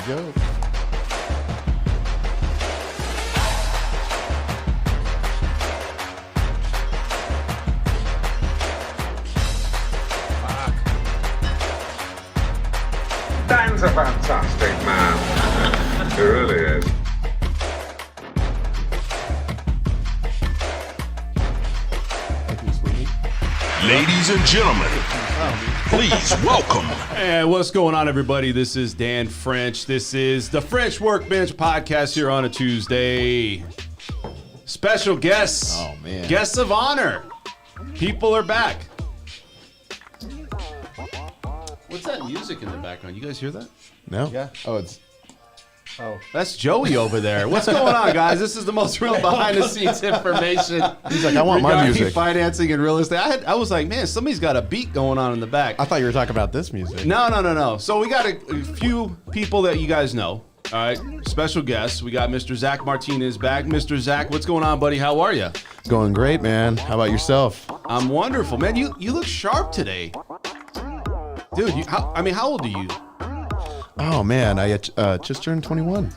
we go. Dan's a fantastic man. He really is. Ladies and gentlemen, please welcome. And what's going on, everybody? This is Dan French. This is the French Workbench Podcast here on a Tuesday. Special guests. Oh, man. Guests of honor. People are back. What's that music in the background? You guys hear that? No? Yeah. Oh, That's Joey over there. What's going on, guys? This is the most real behind-the-scenes information. he's like, I want my regarding music. financing and real estate. I was like, man, somebody's got a beat going on in the back. I thought you were talking about this music. No. So we got a few people that you guys know. All right, special guests. We got Mr. Zach Martinez back. Mr. Zach, what's going on, buddy? How are you? Going great, man. How about yourself? I'm wonderful, man. You look sharp today, dude. How old are you? Oh, man. I just turned 21.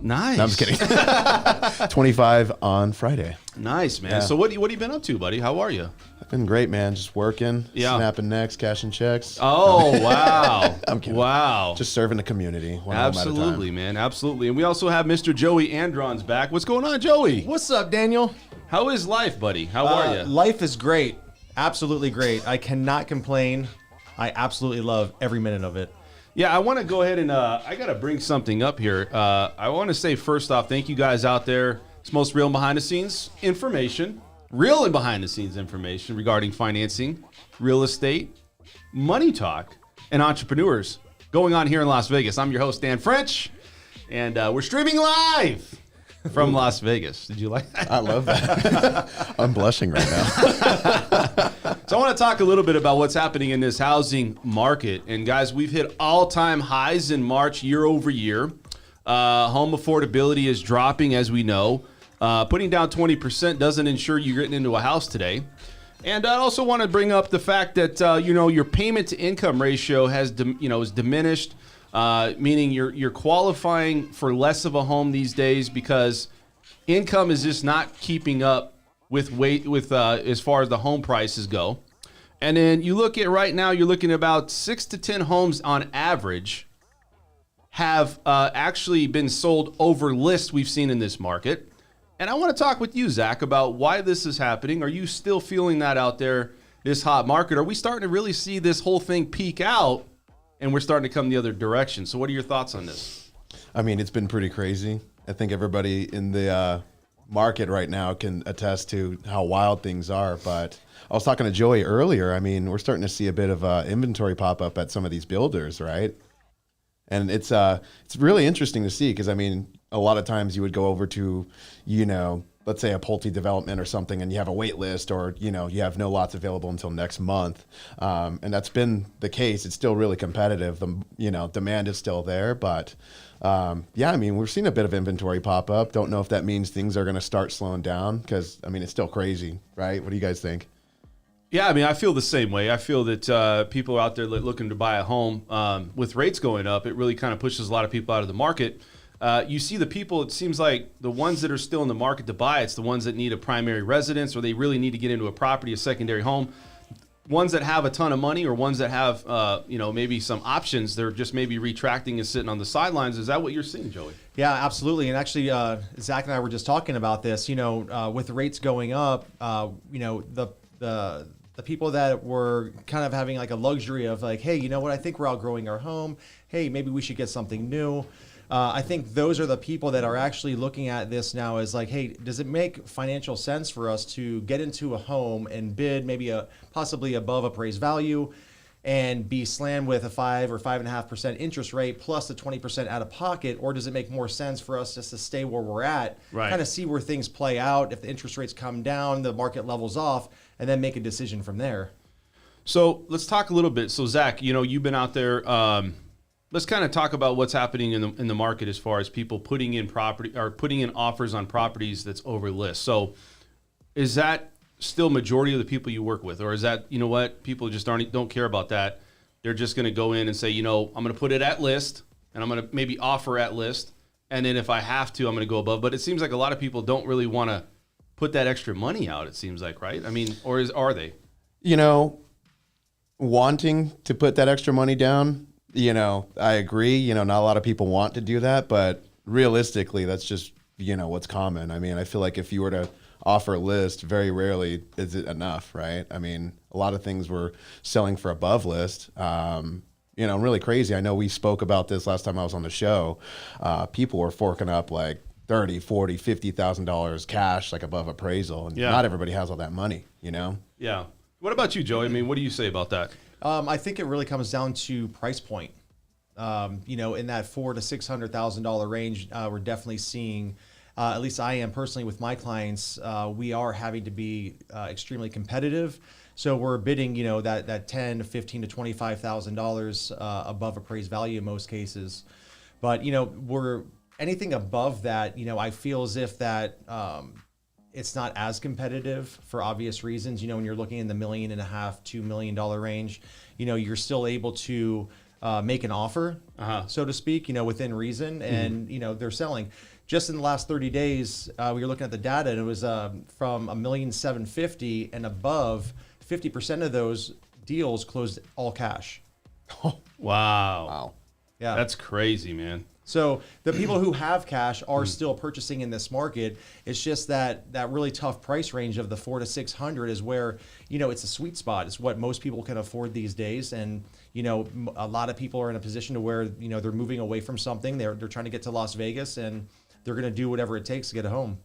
Nice. No, I'm just kidding. 25 on Friday. Nice, man. Yeah. So what have you been up to, buddy? How are you? I've been great, man. Just working, Yeah. snapping necks, cashing checks. Oh, wow. I'm kidding. Wow. Just serving the community. One home at a time. Absolutely, man. Absolutely. And we also have Mr. Joey Andron's back. What's going on, Joey? What's up, Daniel? How is life, buddy? How are you? Life is great. Absolutely great. I cannot complain. I absolutely love every minute of it. Yeah, I want to go ahead and I got to bring something up here. I want to say first off, thank you guys out there. It's most real and behind the scenes information, real and behind the scenes information regarding financing, real estate, money talk, and entrepreneurs going on here in Las Vegas. I'm your host, Dan French, and we're streaming live from Las Vegas. Did you like that? I love that. I'm blushing right now. So I want to talk a little bit about what's happening in this housing market. And guys, we've hit all-time highs in March year over year. Home affordability is dropping, as we know. Putting down 20% doesn't ensure you're getting into a house today. And I also want to bring up the fact that your payment to income ratio has is diminished, meaning you're qualifying for less of a home these days because income is just not keeping up with as far as the home prices go. And then you look at right now, you're looking at about 6 to 10 homes on average have actually been sold over list we've seen in this market. And I want to talk with you, Zach, about why this is happening. Are you still feeling that out there, this hot market? Are we starting to really see this whole thing peak out and we're starting to come the other direction? So what are your thoughts on this? I mean, it's been pretty crazy. I think everybody in the market right now can attest to how wild things are. But I was talking to Joey earlier. I mean, we're starting to see a bit of inventory pop up at some of these builders, right? And it's really interesting to see because, I mean, a lot of times you would go over to, let's say a Pulte development or something, and you have a wait list or, you have no lots available until next month. And that's been the case. It's still really competitive. The, demand is still there, but I mean, we're seeing a bit of inventory pop up. Don't know if that means things are going to start slowing down because, I mean, it's still crazy, right? What do you guys think? Yeah, I mean, I feel the same way. I feel that people out there looking to buy a home, with rates going up, it really kind of pushes a lot of people out of the market. You see the people, it seems like the ones that are still in the market to buy, it's the ones that need a primary residence or they really need to get into a property, a secondary home. Ones that have a ton of money or ones that have, maybe some options, they're just maybe retracting and sitting on the sidelines. Is that what you're seeing, Joey? Yeah, absolutely. And actually, Zach and I were just talking about this. With rates going up, the people that were kind of having like a luxury of like, hey, you know what? I think we're outgrowing our home. Hey, maybe we should get something new. I think those are the people that are actually looking at this now as like, hey, does it make financial sense for us to get into a home and bid maybe possibly above appraised value and be slammed with a 5 or 5.5% interest rate plus the 20% out of pocket? Or does it make more sense for us just to stay where we're at, right, kind of see where things play out? If the interest rates come down, the market levels off, and then make a decision from there. So let's talk a little bit. So Zach, you've been out there. Let's kind of talk about what's happening in the market as far as people putting in offers on properties that's over list. So is that still majority of the people you work with, or is that, you know what, people just don't care about that? They're just going to go in and say, I'm going to put it at list. and I'm going to maybe offer at list. And then if I have to, I'm going to go above. But it seems like a lot of people don't really want to put that extra money out, it seems like, right? I mean, are they? Wanting to put that extra money down, I agree. Not a lot of people want to do that, but realistically, that's just, what's common. I mean, I feel like if you were to offer a list, very rarely is it enough, right? I mean, a lot of things were selling for above list. Really crazy. I know we spoke about this last time I was on the show. People were forking up like $30,000, $40,000, $50,000 cash, like above appraisal. And not everybody has all that money, Yeah. What about you, Joey? I mean, what do you say about that? I think it really comes down to price point. In that $400,000 to $600,000 range, we're definitely seeing, at least I am personally with my clients, we are having to be extremely competitive. So we're bidding, that $10,000 to $15,000 to $25,000 above appraised value in most cases. But we're anything above that. I feel as if that it's not as competitive for obvious reasons. When you're looking in the $1.5 million, $2 million range, you're still able to make an offer, so to speak, within reason, and they're selling. Just in the last 30 days, we were looking at the data, and it was from $1,750,000 and above. 50% of those deals closed all cash. Wow. Yeah, that's crazy, man. So the people who have cash are still purchasing in this market. It's just that really tough price range of the $400,000 to $600,000 is where, it's a sweet spot. It's what most people can afford these days. And, a lot of people are in a position to where, they're moving away from something. They're trying to get to Las Vegas, and they're going to do whatever it takes to get a home.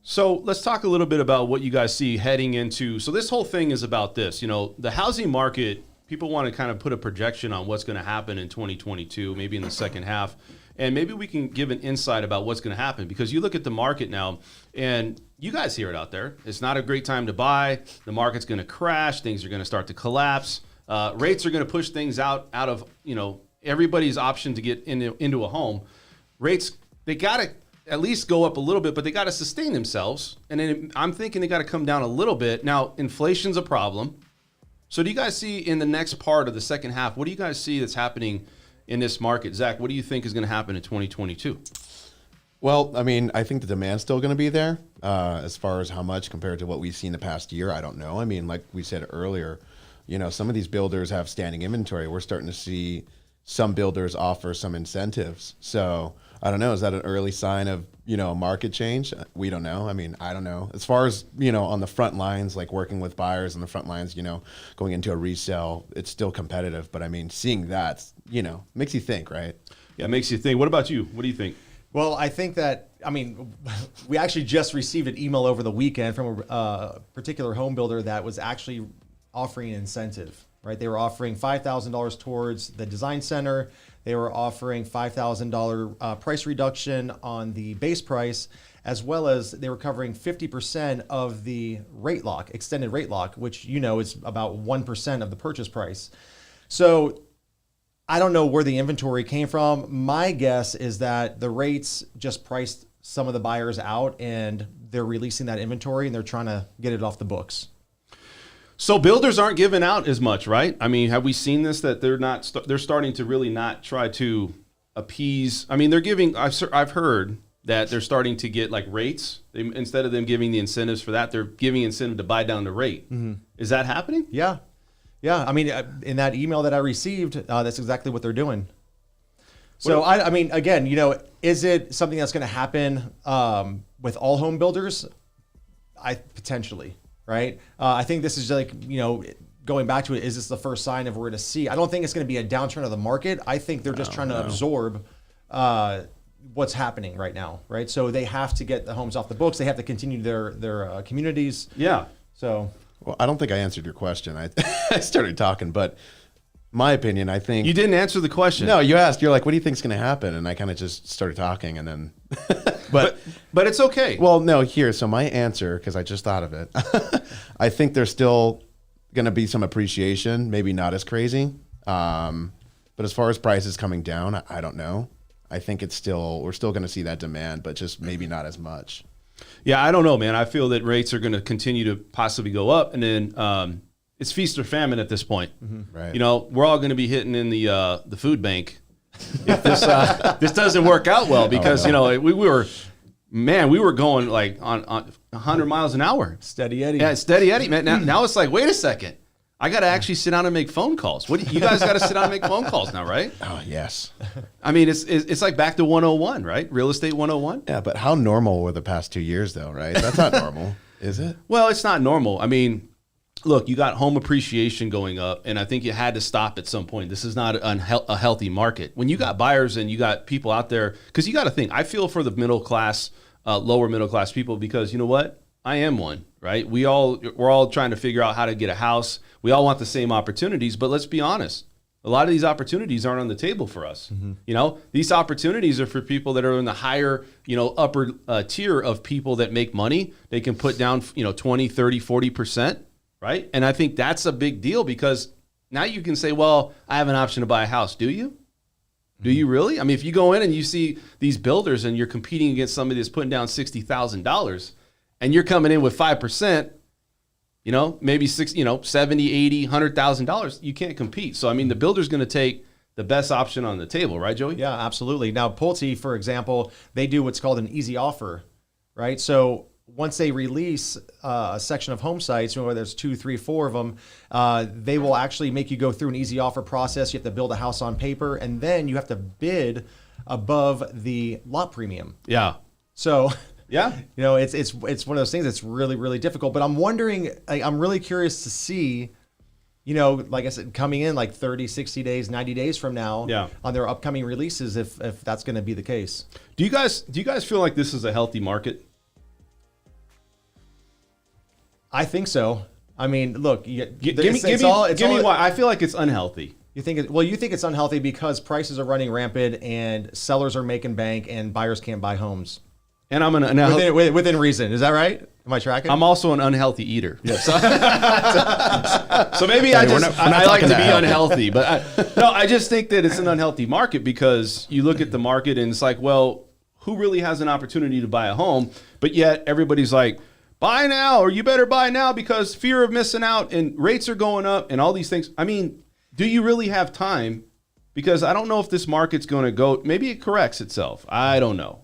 So let's talk a little bit about what you guys see heading into. So this whole thing is about this, the housing market. People want to kind of put a projection on what's going to happen in 2022, maybe in the second half. And maybe we can give an insight about what's going to happen, because you look at the market now and you guys hear it out there. It's not a great time to buy. The market's going to crash. Things are going to start to collapse. Rates are going to push things out of, everybody's option to get into a home. Rates, they got to at least go up a little bit, but they got to sustain themselves. And then I'm thinking they got to come down a little bit. Now, inflation's a problem. So do you guys see in the next part of the second half, what do you guys see that's happening in this market? Zach, what do you think is going to happen in 2022? Well, I mean, I think the demand's still going to be there. As far as how much compared to what we've seen the past year, I don't know. I mean, like we said earlier, some of these builders have standing inventory. We're starting to see some builders offer some incentives. So I don't know. Is that an early sign of, a market change? We don't know. I mean, I don't know. As far as, on the front lines, like working with buyers on the front lines, going into a resale, it's still competitive. But I mean, seeing that, makes you think, right? Yeah, it makes you think. What about you? What do you think? Well, I think that, we actually just received an email over the weekend from a particular home builder that was actually offering an incentive, right? They were offering $5,000 towards the design center. They were offering $5,000 price reduction on the base price, as well as they were covering 50% of the rate lock, extended rate lock, which is about 1% of the purchase price. So I don't know where the inventory came from. My guess is that the rates just priced some of the buyers out, and they're releasing that inventory and they're trying to get it off the books. So builders aren't giving out as much, right? I mean, have we seen this, that they're starting to really not try to appease? I mean, they're giving, I've heard that they're starting to get like rates. Instead of them giving the incentives for that, they're giving incentive to buy down the rate. Mm-hmm. Is that happening? Yeah. I mean, in that email that I received, that's exactly what they're doing. So, I mean, again, is it something that's going to happen with all home builders? Potentially. Right. I think this is like, going back to it, is this the first sign of we're going to see? I don't think it's going to be a downturn of the market. I think they're just trying to absorb what's happening right now. Right. So they have to get the homes off the books. They have to continue their communities. Yeah. So. Well, I don't think I answered your question. I started talking, but my opinion, I think. You didn't answer the question. No, you asked. You're like, what do you think is going to happen? And I kind of just started talking, and then. But it's okay. Well, no, so my answer, because I just thought of it, I think there's still going to be some appreciation, maybe not as crazy. But as far as prices coming down, I don't know. I think we're still going to see that demand, but just maybe not as much. Yeah, I don't know, man. I feel that rates are going to continue to possibly go up, and then it's feast or famine at this point. Mm-hmm. Right. We're all going to be hitting in the food bank if this doesn't work out well, because we were going like on 100 miles an hour. Steady Eddie. Yeah, steady Eddie, man. Now it's like, wait a second. I got to actually sit down and make phone calls. You guys got to sit down and make phone calls now, right? Oh, yes. I mean, it's like back to 101, right? Real estate 101. Yeah, but how normal were the past 2 years, though, right? That's not normal, is it? Well, it's not normal. I mean, look, you got home appreciation going up, and I think you had to stop at some point. This is not a healthy market. When you got buyers and you got people out there, because you got to think, I feel for the middle class, lower middle class people, because you know what? I am one, right? We're all trying to figure out how to get a house. We all want the same opportunities, but let's be honest. A lot of these opportunities aren't on the table for us. Mm-hmm. These opportunities are for people that are in the higher, upper tier of people that make money. They can put down, 20, 30, 40%, right? And I think that's a big deal, because now you can say, well, I have an option to buy a house. Do you? Do you really? I mean, if you go in and you see these builders and you're competing against somebody that's putting down $60,000 and you're coming in with 5%, maybe $70,000, $80,000, $100,000, you can't compete. So, I mean, the builder's going to take the best option on the table, right, Joey? Yeah, absolutely. Now, Pulte, for example, they do what's called an easy offer, right? So once they release a section of home sites, whether there's 2, 3, 4 of them, they will actually make you go through an easy offer process. You have to build a house on paper, and then you have to bid above the lot premium. Yeah. So... yeah, it's one of those things that's really, really difficult. But I'm wondering, I'm really curious to see, like I said, coming in like 30, 60 days, 90 days from now, on their upcoming releases, if that's going to be the case. Do you guys feel like this is a healthy market? I think so. I mean, look, give me why. I feel like it's unhealthy. You think it's unhealthy because prices are running rampant and sellers are making bank and buyers can't buy homes. And I'm within reason. Is that right? Am I tracking? I'm also an unhealthy eater. Yes. So maybe I like to be unhealthy, but I just think that it's an unhealthy market, because you look at the market and it's like, well, who really has an opportunity to buy a home? But yet everybody's like, buy now, or you better buy now because fear of missing out and rates are going up and all these things. I mean, do you really have time? Because I don't know if this market's going to go, maybe it corrects itself. I don't know.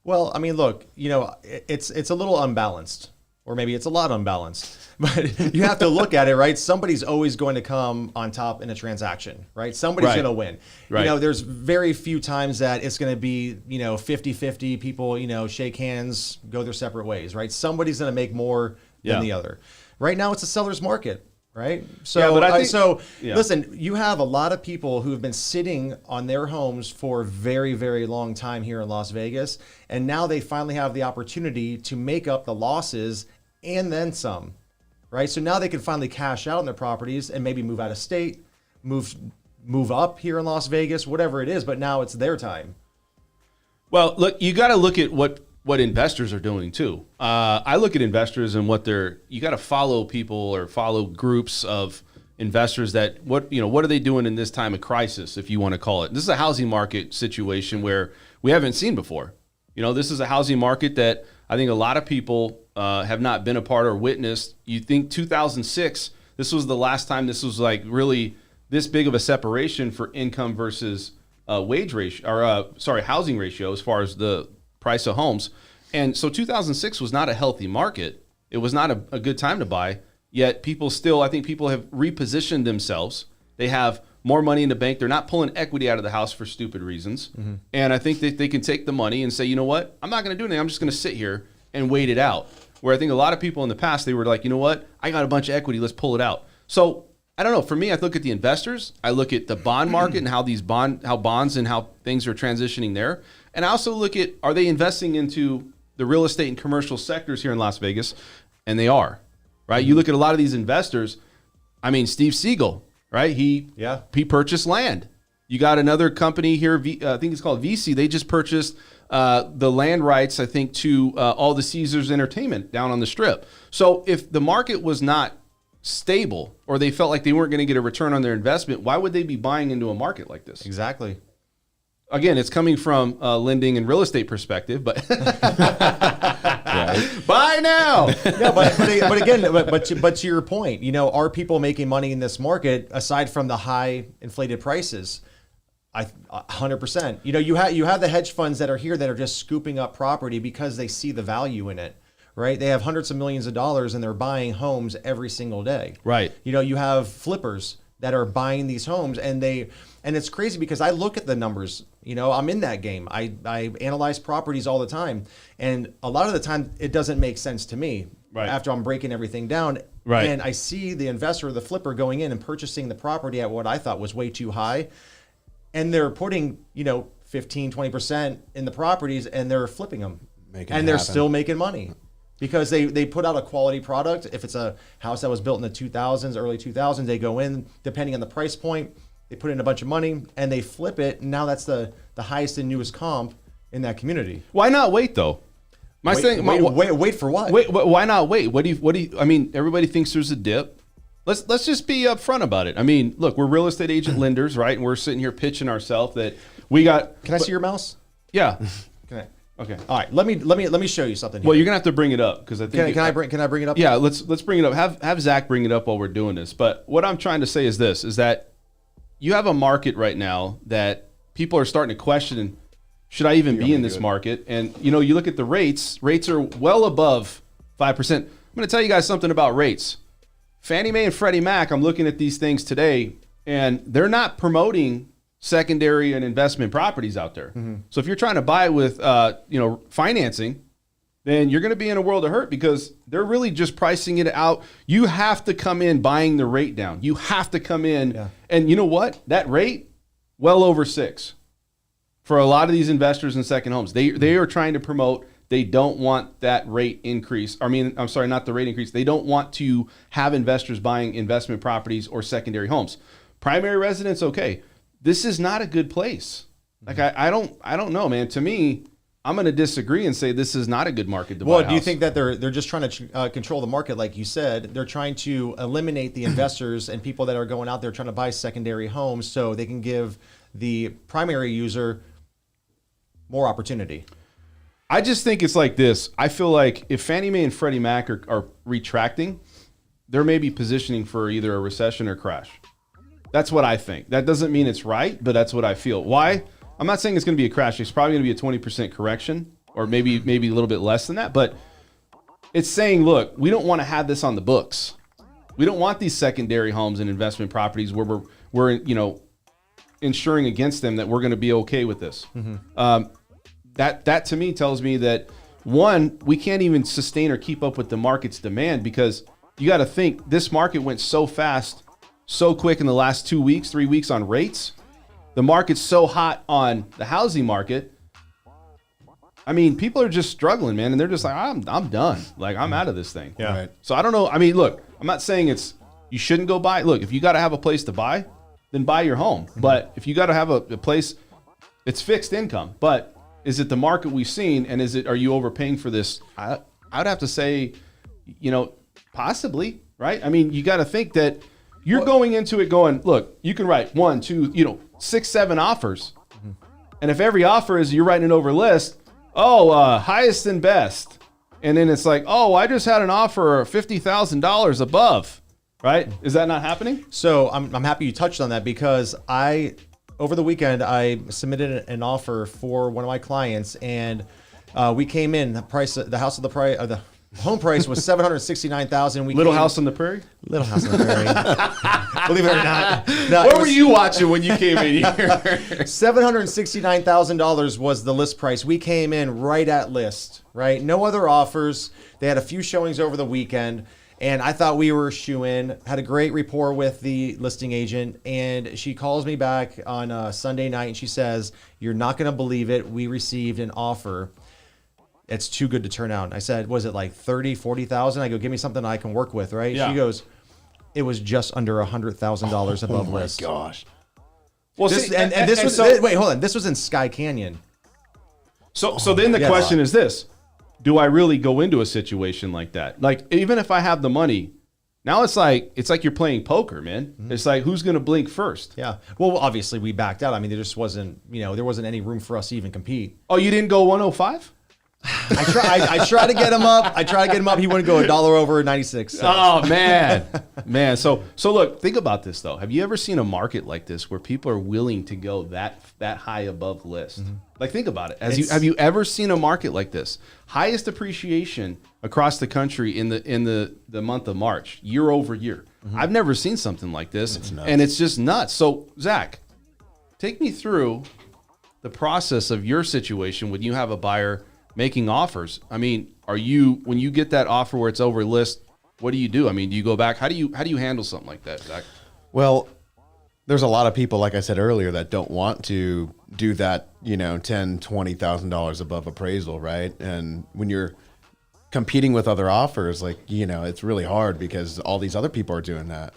Well, I mean, look, it's a little unbalanced, or maybe it's a lot unbalanced, but you have to look at it, right? Somebody's always going to come on top in a transaction, right? Somebody's going to win. Right. There's very few times that it's going to be, 50-50, people, shake hands, go their separate ways, right? Somebody's going to make more than the other. Right now, it's a seller's market. Right. So, listen, you have a lot of people who have been sitting on their homes for a very, very long time here in Las Vegas. And now they finally have the opportunity to make up the losses and then some. Right. So now they can finally cash out on their properties and maybe move out of state, move up here in Las Vegas, whatever it is. But now it's their time. Well, look, you got to look at what investors are doing too. I look at investors and you got to follow people or follow groups of investors that what are they doing in this time of crisis, if you want to call it. This is a housing market situation where we haven't seen before. This is a housing market that I think a lot of people have not been a part or witnessed. You think 2006, this was the last time this was like really this big of a separation for income versus wage ratio, or housing ratio as far as the price of homes. And so 2006 was not a healthy market. It was not a good time to buy. Yet I think people have repositioned themselves. They have more money in the bank. They're not pulling equity out of the house for stupid reasons. Mm-hmm. And I think that they can take the money and say, you know what? I'm not going to do anything. I'm just going to sit here and wait it out. Where I think a lot of people in the past, they were like, you know what? I got a bunch of equity. Let's pull it out. So I don't know. For me, I look at the investors. I look at the bond market and how bonds and how things are transitioning there. And I also look at, are they investing into the real estate and commercial sectors here in Las Vegas? And they are, right? You look at a lot of these investors. I mean, Steve Siegel, right? He purchased land. You got another company here, I think it's called VC. They just purchased the land rights, I think, to all the Caesars Entertainment down on the Strip. So if the market was not stable, or they felt like they weren't going to get a return on their investment, why would they be buying into a market like this? Exactly. Again, it's coming from lending and real estate perspective, but buy now. No, but again, but to your point, are people making money in this market aside from the high inflated prices? 100%. You have the hedge funds that are here that are just scooping up property because they see the value in it, right? They have hundreds of millions of dollars and they're buying homes every single day. Right. You have flippers that are buying these homes and it's crazy because I look at the numbers. I'm in that game. I analyze properties all the time, and a lot of the time it doesn't make sense to me. Right. After I'm breaking everything down. Right. And I see the investor, the flipper, going in and purchasing the property at what I thought was way too high. And they're putting, 15, 20% in the properties and they're flipping them. And they're still making money because they put out a quality product. If it's a house that was built in the 2000s, early 2000s, they go in, depending on the price point, they put in a bunch of money and they flip it. And now that's the highest and newest comp in that community. Why not wait though? Wait for what? Wait, why not wait? What do you? I mean, everybody thinks there's a dip. Let's just be upfront about it. I mean, look, we're real estate agent lenders, right? And we're sitting here pitching ourselves that we got. Can I see your mouse? Yeah. Okay. Okay. All right. Let me show you something here. Well, you're gonna have to bring it up because I think. Can I bring it up? Yeah. Let's bring it up. Have Zach bring it up while we're doing this. But what I'm trying to say is this: is that you have a market right now that people are starting to question. Should I even be in this market? And, you look at the rates. Rates are well above 5%. I'm going to tell you guys something about rates. Fannie Mae and Freddie Mac, I'm looking at these things today, and they're not promoting secondary and investment properties out there. Mm-hmm. So if you're trying to buy with, financing, then you're going to be in a world of hurt because they're really just pricing it out. You have to come in buying the rate down. You have to come in. Yeah. And you know what? That rate, well over 6. For a lot of these investors in second homes, they are trying to promote. They don't want that rate increase. I'm sorry, not the rate increase. They don't want to have investors buying investment properties or secondary homes. Primary residence, okay. This is not a good place. Like I don't know, man. To me, I'm going to disagree and say this is not a good market to buy a house. Do you think that they're just trying to control the market, like you said? They're trying to eliminate the investors and people that are going out there trying to buy secondary homes so they can give the primary user more opportunity. I just think it's like this. I feel like if Fannie Mae and Freddie Mac are retracting, they're maybe positioning for either a recession or crash. That's what I think. That doesn't mean it's right, but that's what I feel. Why? I'm not saying it's going to be a crash. It's probably going to be a 20% correction or maybe a little bit less than that. But it's saying, look, we don't want to have this on the books. We don't want these secondary homes and investment properties where we're insuring against them that we're going to be okay with this. Mm-hmm. That to me tells me that, one, we can't even sustain or keep up with the market's demand because you got to think this market went so fast, so quick in the last 2 weeks, 3 weeks on rates. The market's so hot on the housing market. I mean, people are just struggling, man, and they're just like, I'm done. Like, I'm out of this thing. Yeah. Right. So I don't know. I mean, look, I'm not saying you shouldn't go buy. Look, if you got to have a place to buy, then buy your home. Mm-hmm. But if you got to have a place, it's fixed income. But is it the market we've seen, and are you overpaying for this? I would have to say, possibly, right? I mean, you got to think that you're going into it going, look, you can write 1, 2, 6, 7 offers. Mm-hmm. And if every offer is you're writing it over list, highest and best. And then it's like, I just had an offer $50,000 above, right? Is that not happening? So I'm happy you touched on that because over the weekend, I submitted an offer for one of my clients, and we came in. The home price was $769,000. Little House on the Prairie. Little House on the Prairie. Believe it or not. What were you watching when you came in here? $769,000 was the list price. We came in right at list. Right, no other offers. They had a few showings over the weekend. And I thought we were shoo-in, had a great rapport with the listing agent, and she calls me back on Sunday night, and she says, "You're not going to believe it. We received an offer. It's too good to turn down." I said, "Was it like 30, 40,000?" I go, "Give me something I can work with, right?" Yeah. She goes, "It was just under $100,000 above list." Oh my gosh. Well, wait, hold on. This was in Sky Canyon. So then the question is this. Do I really go into a situation like that? Like, even if I have the money, now it's like you're playing poker, man. Mm-hmm. It's like, who's going to blink first? Yeah. Well, obviously we backed out. I mean, there just wasn't, there wasn't any room for us to even compete. Oh, you didn't go 105? I try to get him up. He wouldn't go $1 over 96 cents. Oh man. So look, think about this though. Have you ever seen a market like this where people are willing to go that high above list? Like, think about it. Have you ever seen a market like this? Highest appreciation across the country in the month of March, year over year. I've never seen something like this, and it's just nuts. So Zach, take me through the process of your situation when you have a buyer making offers. I mean, when you get that offer where it's over list, what do you do? I mean, do you go back? How do you handle something like that, Zach? Well, there's a lot of people, like I said earlier, that don't want to do that, $10,000, $20,000 above appraisal, right? And when you're competing with other offers, it's really hard because all these other people are doing that.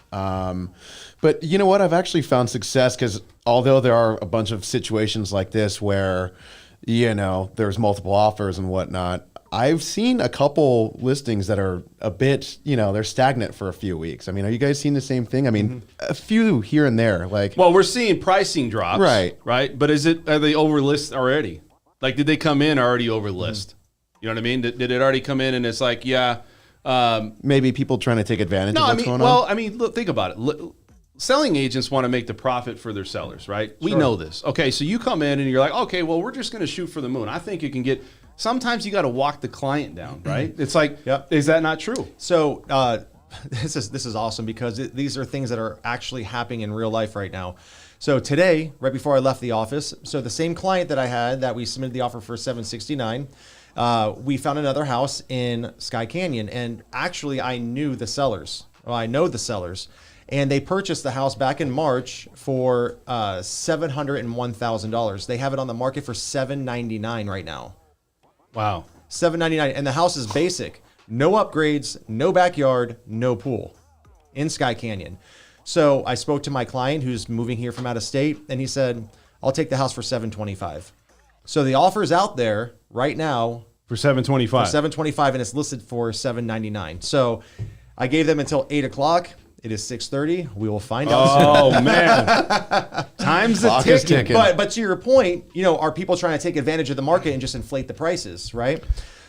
But you know what? I've actually found success because although there are a bunch of situations like this where, there's multiple offers and whatnot, I've seen a couple listings that are a bit, they're stagnant for a few weeks. I mean, are you guys seeing the same thing? I mean, a few here and there. Well, we're seeing pricing drops. Right. But are they over list already? Like, did they come in already over list? You know what I mean? Did it already come in and it's like, maybe people trying to take advantage of what's going on? Well, I mean, look, think about it. Selling agents want to make the profit for their sellers, right? We know this. Okay, so you come in and you're like, okay, well, we're just going to shoot for the moon. I think you can get. Sometimes you got to walk the client down, right? It's like, Is that not true? So this is awesome because these are things that are actually happening in real life right now. So today, right before I left the office, so the same client that I had that we submitted the offer for $769, we found another house in Sky Canyon, and actually I knew the sellers. Well, I know the sellers. And they purchased the house back in March for $701,000. They have it on the market for $799 right now. Wow. $799, and the house is basic. No upgrades, no backyard, no pool in Sky Canyon. So I spoke to my client who's moving here from out of state, and he said, I'll take the house for $725. So the offer's out there right now for $725. $725, and it's listed for $799. So I gave them until 8 o'clock. It is 6:30. We will find out. Oh man, time's a ticking. But to your point, are people trying to take advantage of the market and just inflate the prices, right?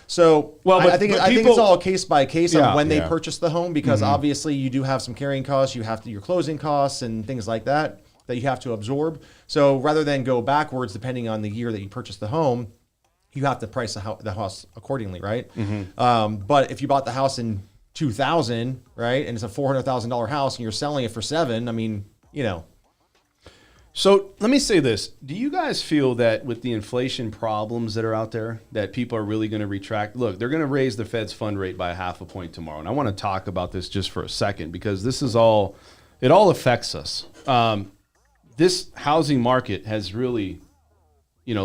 So I think it's all case by case on when they purchase the home, because obviously you do have some carrying costs, you have your closing costs and things like that you have to absorb. So rather than go backwards depending on the year that you purchased the home, you have to price the house accordingly, right? But if you bought the house in 2000, right, and it's a $400,000 house and you're selling it for $7, I mean, So let me say this. Do you guys feel that with the inflation problems that are out there, that people are really going to retract? Look, they're going to raise the Fed's fund rate by 0.5 point tomorrow. And I want to talk about this just for a second because it all affects us. This housing market has really,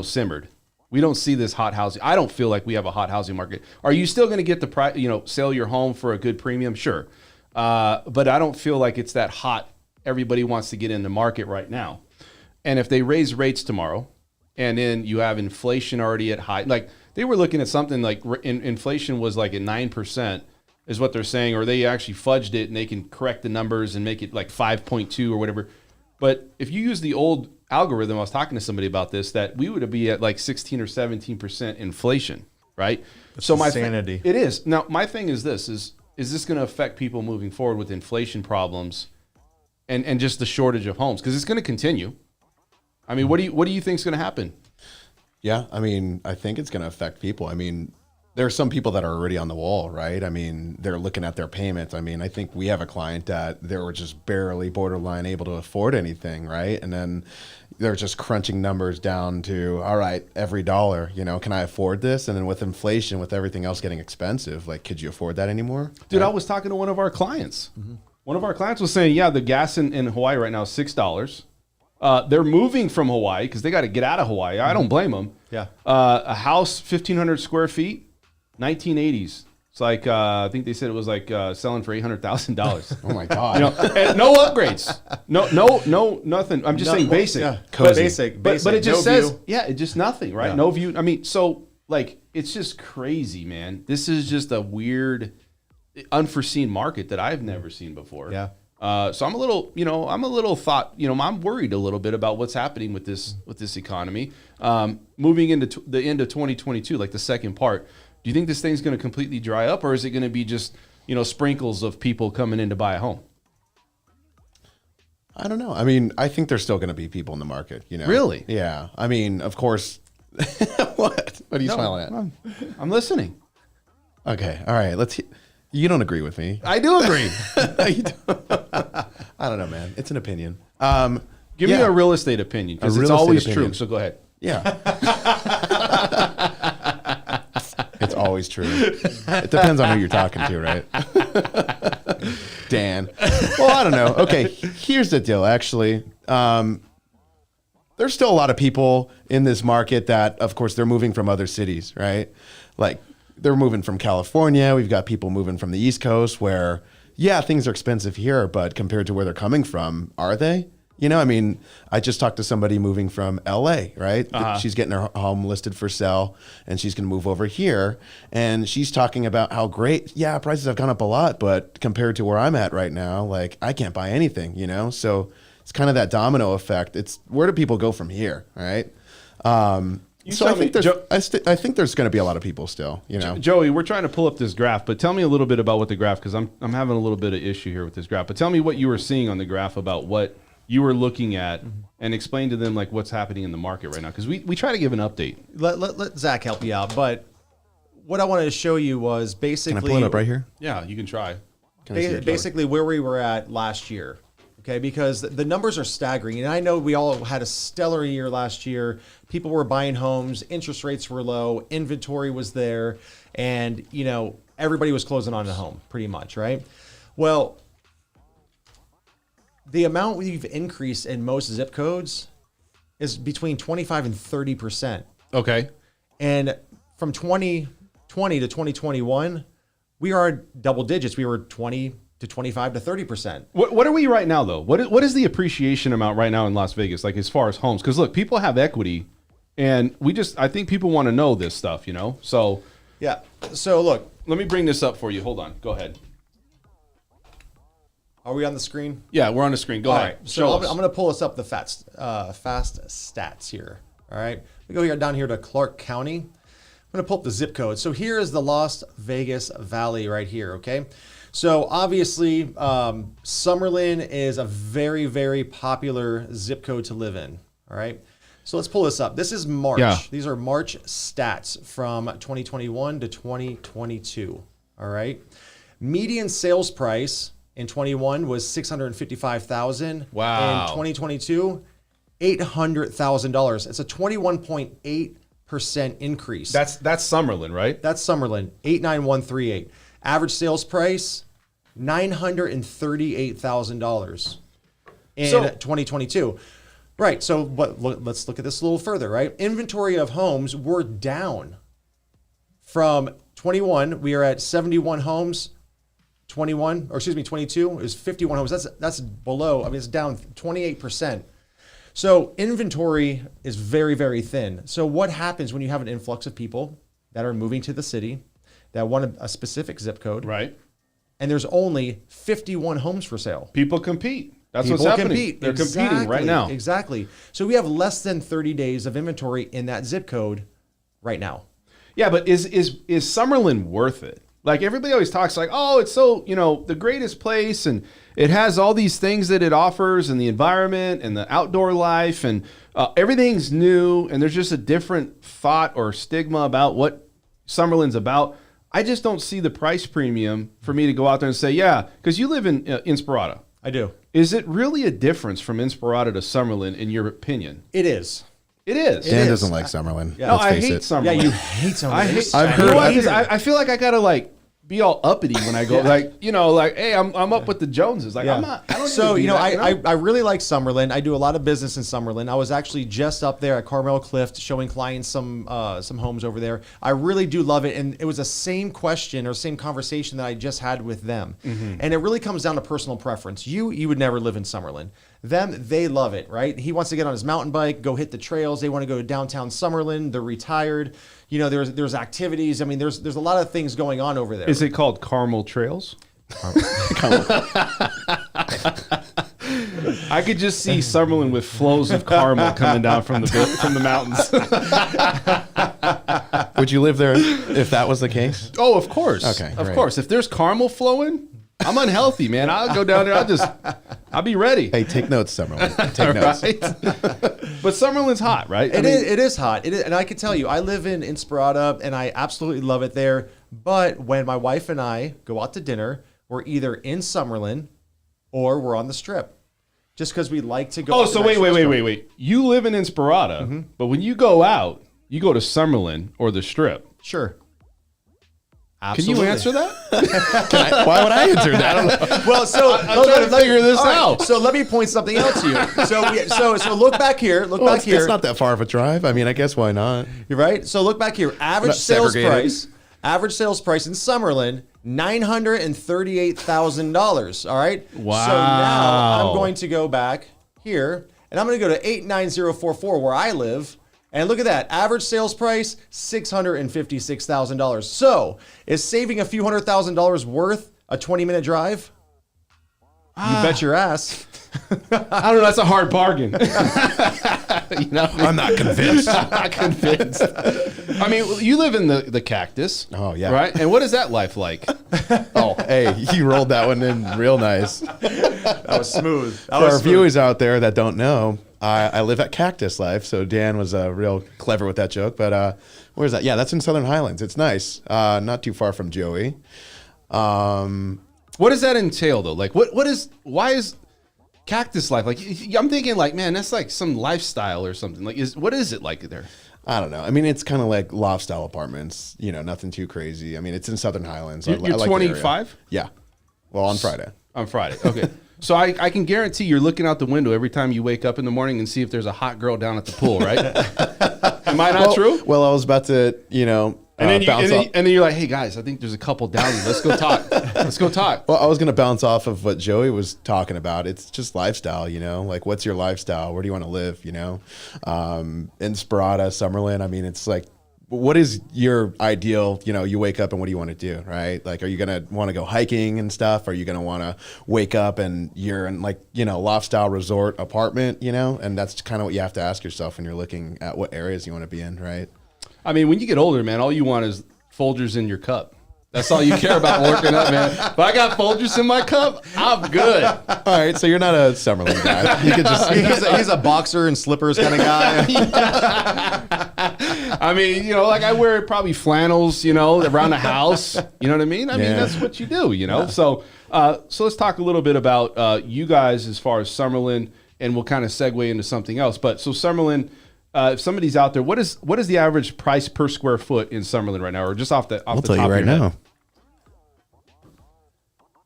simmered. We don't see this hot housing. I don't feel like we have a hot housing market. Are you still going to get the price, sell your home for a good premium? Sure. But I don't feel like it's that hot. Everybody wants to get in the market right now. And if they raise rates tomorrow and then you have inflation already at high, like they were looking at something like inflation was like at 9% is what they're saying, or they actually fudged it and they can correct the numbers and make it like 5.2 or whatever. But if you use the old algorithm, I was talking to somebody about this, that we would be at like 16 or 17% inflation, right? That's insanity. It is. Now, my thing is this, is this going to affect people moving forward with inflation problems and just the shortage of homes? Because it's going to continue. I mean, what do you think is going to happen? Yeah, I mean, I think it's going to affect people. I mean, there are some people that are already on the wall, right? I mean, they're looking at their payments. I mean, I think we have a client that they were just barely borderline able to afford anything, right? And then they're just crunching numbers down to, all right, every dollar, can I afford this? And then with inflation, with everything else getting expensive, like, could you afford that anymore? Dude, I was talking to one of our clients. One of our clients was saying, yeah, the gas in Hawaii right now is $6. They're moving from Hawaii because they got to get out of Hawaii. I don't blame them. Yeah. A house, 1,500 square feet, 1980s. It's like I think they said it was like selling for $800,000. Oh my God! And no upgrades, no, nothing. I'm just saying basic, basic. But it just says, view. it's just nothing, right? Yeah. No view. I mean, so like it's just crazy, man. This is just a weird, unforeseen market that I've never seen before. Yeah. So I'm a little, I'm worried a little bit about what's happening with this economy. Moving into the end of 2022, like the second part, do you think this thing's going to completely dry up, or is it going to be just, sprinkles of people coming in to buy a home? I don't know. I mean, I think there's still going to be people in the market, Really? Yeah. I mean, of course. What are you smiling at? I'm listening. Okay. All right. You don't agree with me. I do agree. I don't know, man. It's an opinion. Give me a real estate opinion, because it's always true. So go ahead. Yeah. It's always true. It depends on who you're talking to, right? Dan. Well, I don't know. Okay, here's the deal, actually. There's still a lot of people in this market that, of course, they're moving from other cities, right? Like, they're moving from California. We've got people moving from the East Coast where, yeah, things are expensive here, but compared to where they're coming from, are they? I mean, I just talked to somebody moving from LA, right? She's getting her home listed for sale, and she's going to move over here. And she's talking about how great, yeah, prices have gone up a lot, but compared to where I'm at right now, like, I can't buy anything, So it's kind of that domino effect. It's where do people go from here, right? So I think there's going to be a lot of people still, Joey, we're trying to pull up this graph, but tell me a little bit about what the graph, because I'm having a little bit of issue here with this graph. But tell me what you were seeing on the graph about what you were looking at, and explain to them like what's happening in the market right now, because we try to give an update. Let Zach help you out. But what I wanted to show you was basically. Can I pull it up right here? Yeah, you can try. Basically where we were at last year. Okay, because the numbers are staggering. And I know we all had a stellar year last year. People were buying homes, interest rates were low, inventory was there, and everybody was closing on a home pretty much, right? Well, the amount we've increased in most zip codes is between 25 and 30%. Okay. And from 2020 to 2021, we are double digits. We were 20 to 25 to 30%. What are we right now, though? What is the appreciation amount right now in Las Vegas, like as far as homes? Because look, people have equity, and I think people want to know this stuff, So yeah. So look, let me bring this up for you. Hold on. Go ahead. Are we on the screen? Yeah, we're on the screen. Go ahead. Right. So I'm going to pull us up the fast stats here. All right. We go down here to Clark County. I'm going to pull up the zip code. So here is the Las Vegas Valley right here. Okay. So obviously, Summerlin is a very, very popular zip code to live in. All right. So let's pull this up. This is March. Yeah. These are March stats from 2021 to 2022. All right. Median sales price in 21 was $655,000. Wow. In 2022, $800,000. It's a 21.8% increase. That's Summerlin, right? That's Summerlin, 89138. Average sales price, $938,000 in 2022. Right. So, let's look at this a little further. Right. Inventory of homes were down from 21. We are at 71 homes. 22 is 51 homes. That's below. I mean, it's down 28%. So inventory is very, very thin. So what happens when you have an influx of people that are moving to the city that want a specific zip code? Right. And there's only 51 homes for sale. People compete. That's what's happening. They're competing right now. Exactly. So we have less than 30 days of inventory in that zip code right now. Yeah, but is Summerlin worth it? Like, everybody always talks like, oh, it's so, the greatest place, and it has all these things that it offers, and the environment and the outdoor life, and everything's new, and there's just a different thought or stigma about what Summerlin's about. I just don't see the price premium for me to go out there and say, yeah, because you live in Inspirada. I do. Is it really a difference from Inspirada to Summerlin, in your opinion? It is. It is. Dan doesn't like Summerlin. Yeah. No, Let's I face hate it. Summerlin. Yeah, you hate Summerlin. I've heard. I feel like I gotta be all uppity when I go, hey, I'm up with the Joneses. Like, Yeah. I'm not. I don't. So need to be that, I really like Summerlin. I do a lot of business in Summerlin. I was actually just up there at Carmel Clift showing clients some homes over there. I really do love it, and it was the same question or same conversation that I just had with them. Mm-hmm. And it really comes down to personal preference. You would never live in Summerlin. Them, they love it, right? He wants to get on his mountain bike, go hit the trails. They want to go to downtown Summerlin. They're retired. There's activities. I mean, there's a lot of things going on over there. Is it called Carmel Trails? I could just see Summerlin with flows of caramel coming down from the mountains. Would you live there if that was the case? Oh, of course. Okay, of great. course. If there's caramel flowing, I'm unhealthy, man. I'll go down there. I'll be ready. Hey, take notes, Summerlin. Take notes. Right? But Summerlin's hot, right? It is hot. It is, and I can tell you, I live in Inspirata, and I absolutely love it there. But when my wife and I go out to dinner, we're either in Summerlin or we're on the Strip. Just because we like to go. Oh, to so the next restaurant. wait. You live in Inspirata, but when you go out, you go to Summerlin or the Strip. Sure. Can Absolutely. you answer that? Why would I answer that? Well, so I'm trying to figure this all right, out. So let me point something out to you. So look back here. Look back here. It's not that far of a drive. I mean, I guess why not? You're right. So look back here. Average not sales segregated. price. Average sales price in Summerlin, $938,000. All right. Wow. So now I'm going to go back here, and I'm going to go to 89044 where I live. And look at that. Average sales price, $656,000. So is saving a few $100,000 worth a 20-minute drive? You bet your ass. I don't know. That's a hard bargain. I'm not convinced. I'm not convinced. I mean, you live in the Cactus. Oh, yeah. Right? And what is that life like? Oh, hey, you rolled that one in real nice. That was smooth. For our viewers out there that don't know, I live at Cactus Life, so Dan was real clever with that joke. But where's that? Yeah, that's in Southern Highlands. It's nice. Not too far from Joey. What does that entail, though? Like, why is Cactus Life like? I'm thinking, like, man, that's like some lifestyle or something. Like, what is it like there? I don't know. I mean, it's kind of like loft style apartments. You know, nothing too crazy. I mean, it's in Southern Highlands. You're I like the area. 25? Yeah. Well, on Friday. On Friday. Okay. So I can guarantee you're looking out the window every time you wake up in the morning and see if there's a hot girl down at the pool, right? Am I not true? Well, I was about to, And then, bounce off. and then you're like, hey, guys, I think there's a couple down here. Let's go talk. Let's go talk. Well, I was going to bounce off of what Joey was talking about. It's just lifestyle, like what's your lifestyle? Where do you want to live, Inspirata, Summerlin. I mean, it's like, what is your ideal, you wake up and what do you want to do, right? Like, are you going to want to go hiking and stuff? Are you going to want to wake up and you're in like, loft style resort apartment, and that's kind of what you have to ask yourself when you're looking at what areas you want to be in, right? I mean, when you get older, man, all you want is Folgers in your cup. That's all you care about working up, man. If I got Folgers in my cup, I'm good. All right, so you're not a Summerlin guy. You could just He's a boxer and slippers kind of guy. I mean, like I wear probably flannels, around the house. You know what I mean? I mean, that's what you do, Yeah. So let's talk a little bit about you guys as far as Summerlin, and we'll kind of segue into something else. But so Summerlin, if somebody's out there, what is the average price per square foot in Summerlin right now, or just off the top tell you of right your head? now.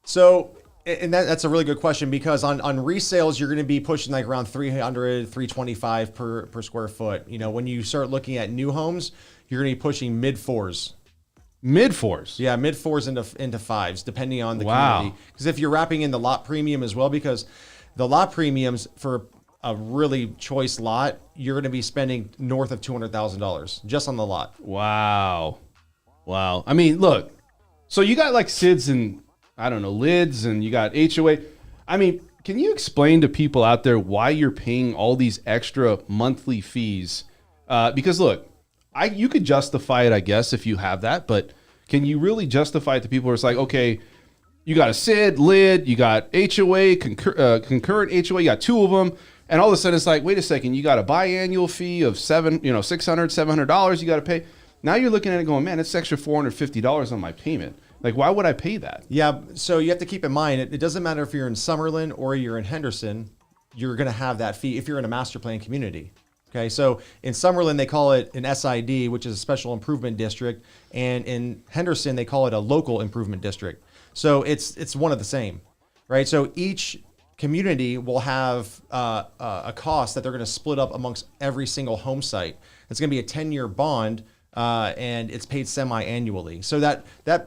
So, and that's a really good question because on resales, you're going to be pushing like around 300, 325 per square foot. When you start looking at new homes, you're going to be pushing mid fours. Mid fours. Yeah, mid fours into fives, depending on the Wow. community. Because if you're wrapping in the lot premium as well, because the lot premiums for a really choice lot, you're going to be spending north of $200,000 just on the lot. Wow. I mean, look, so you got like SIDS and, I don't know, lids, and you got HOA. I mean, can you explain to people out there why you're paying all these extra monthly fees? Because look, you could justify it, I guess, if you have that, but can you really justify it to people where it's like, okay, you got a SID, lid, you got HOA, concurrent HOA, you got two of them, and all of a sudden it's like, wait a second, you got a biannual fee of $600, $700 you got to pay. Now you're looking at it going, man, it's extra $450 on my payment. Like, why would I pay that? Yeah, so you have to keep in mind, it doesn't matter if you're in Summerlin or you're in Henderson, you're going to have that fee if you're in a master plan community. Okay, so in Summerlin, they call it an SID, which is a special improvement district. And in Henderson, they call it a local improvement district. So it's one of the same, right? So each community will have a cost that they're going to split up amongst every single home site. It's going to be a 10-year bond. And it's paid semi-annually. So that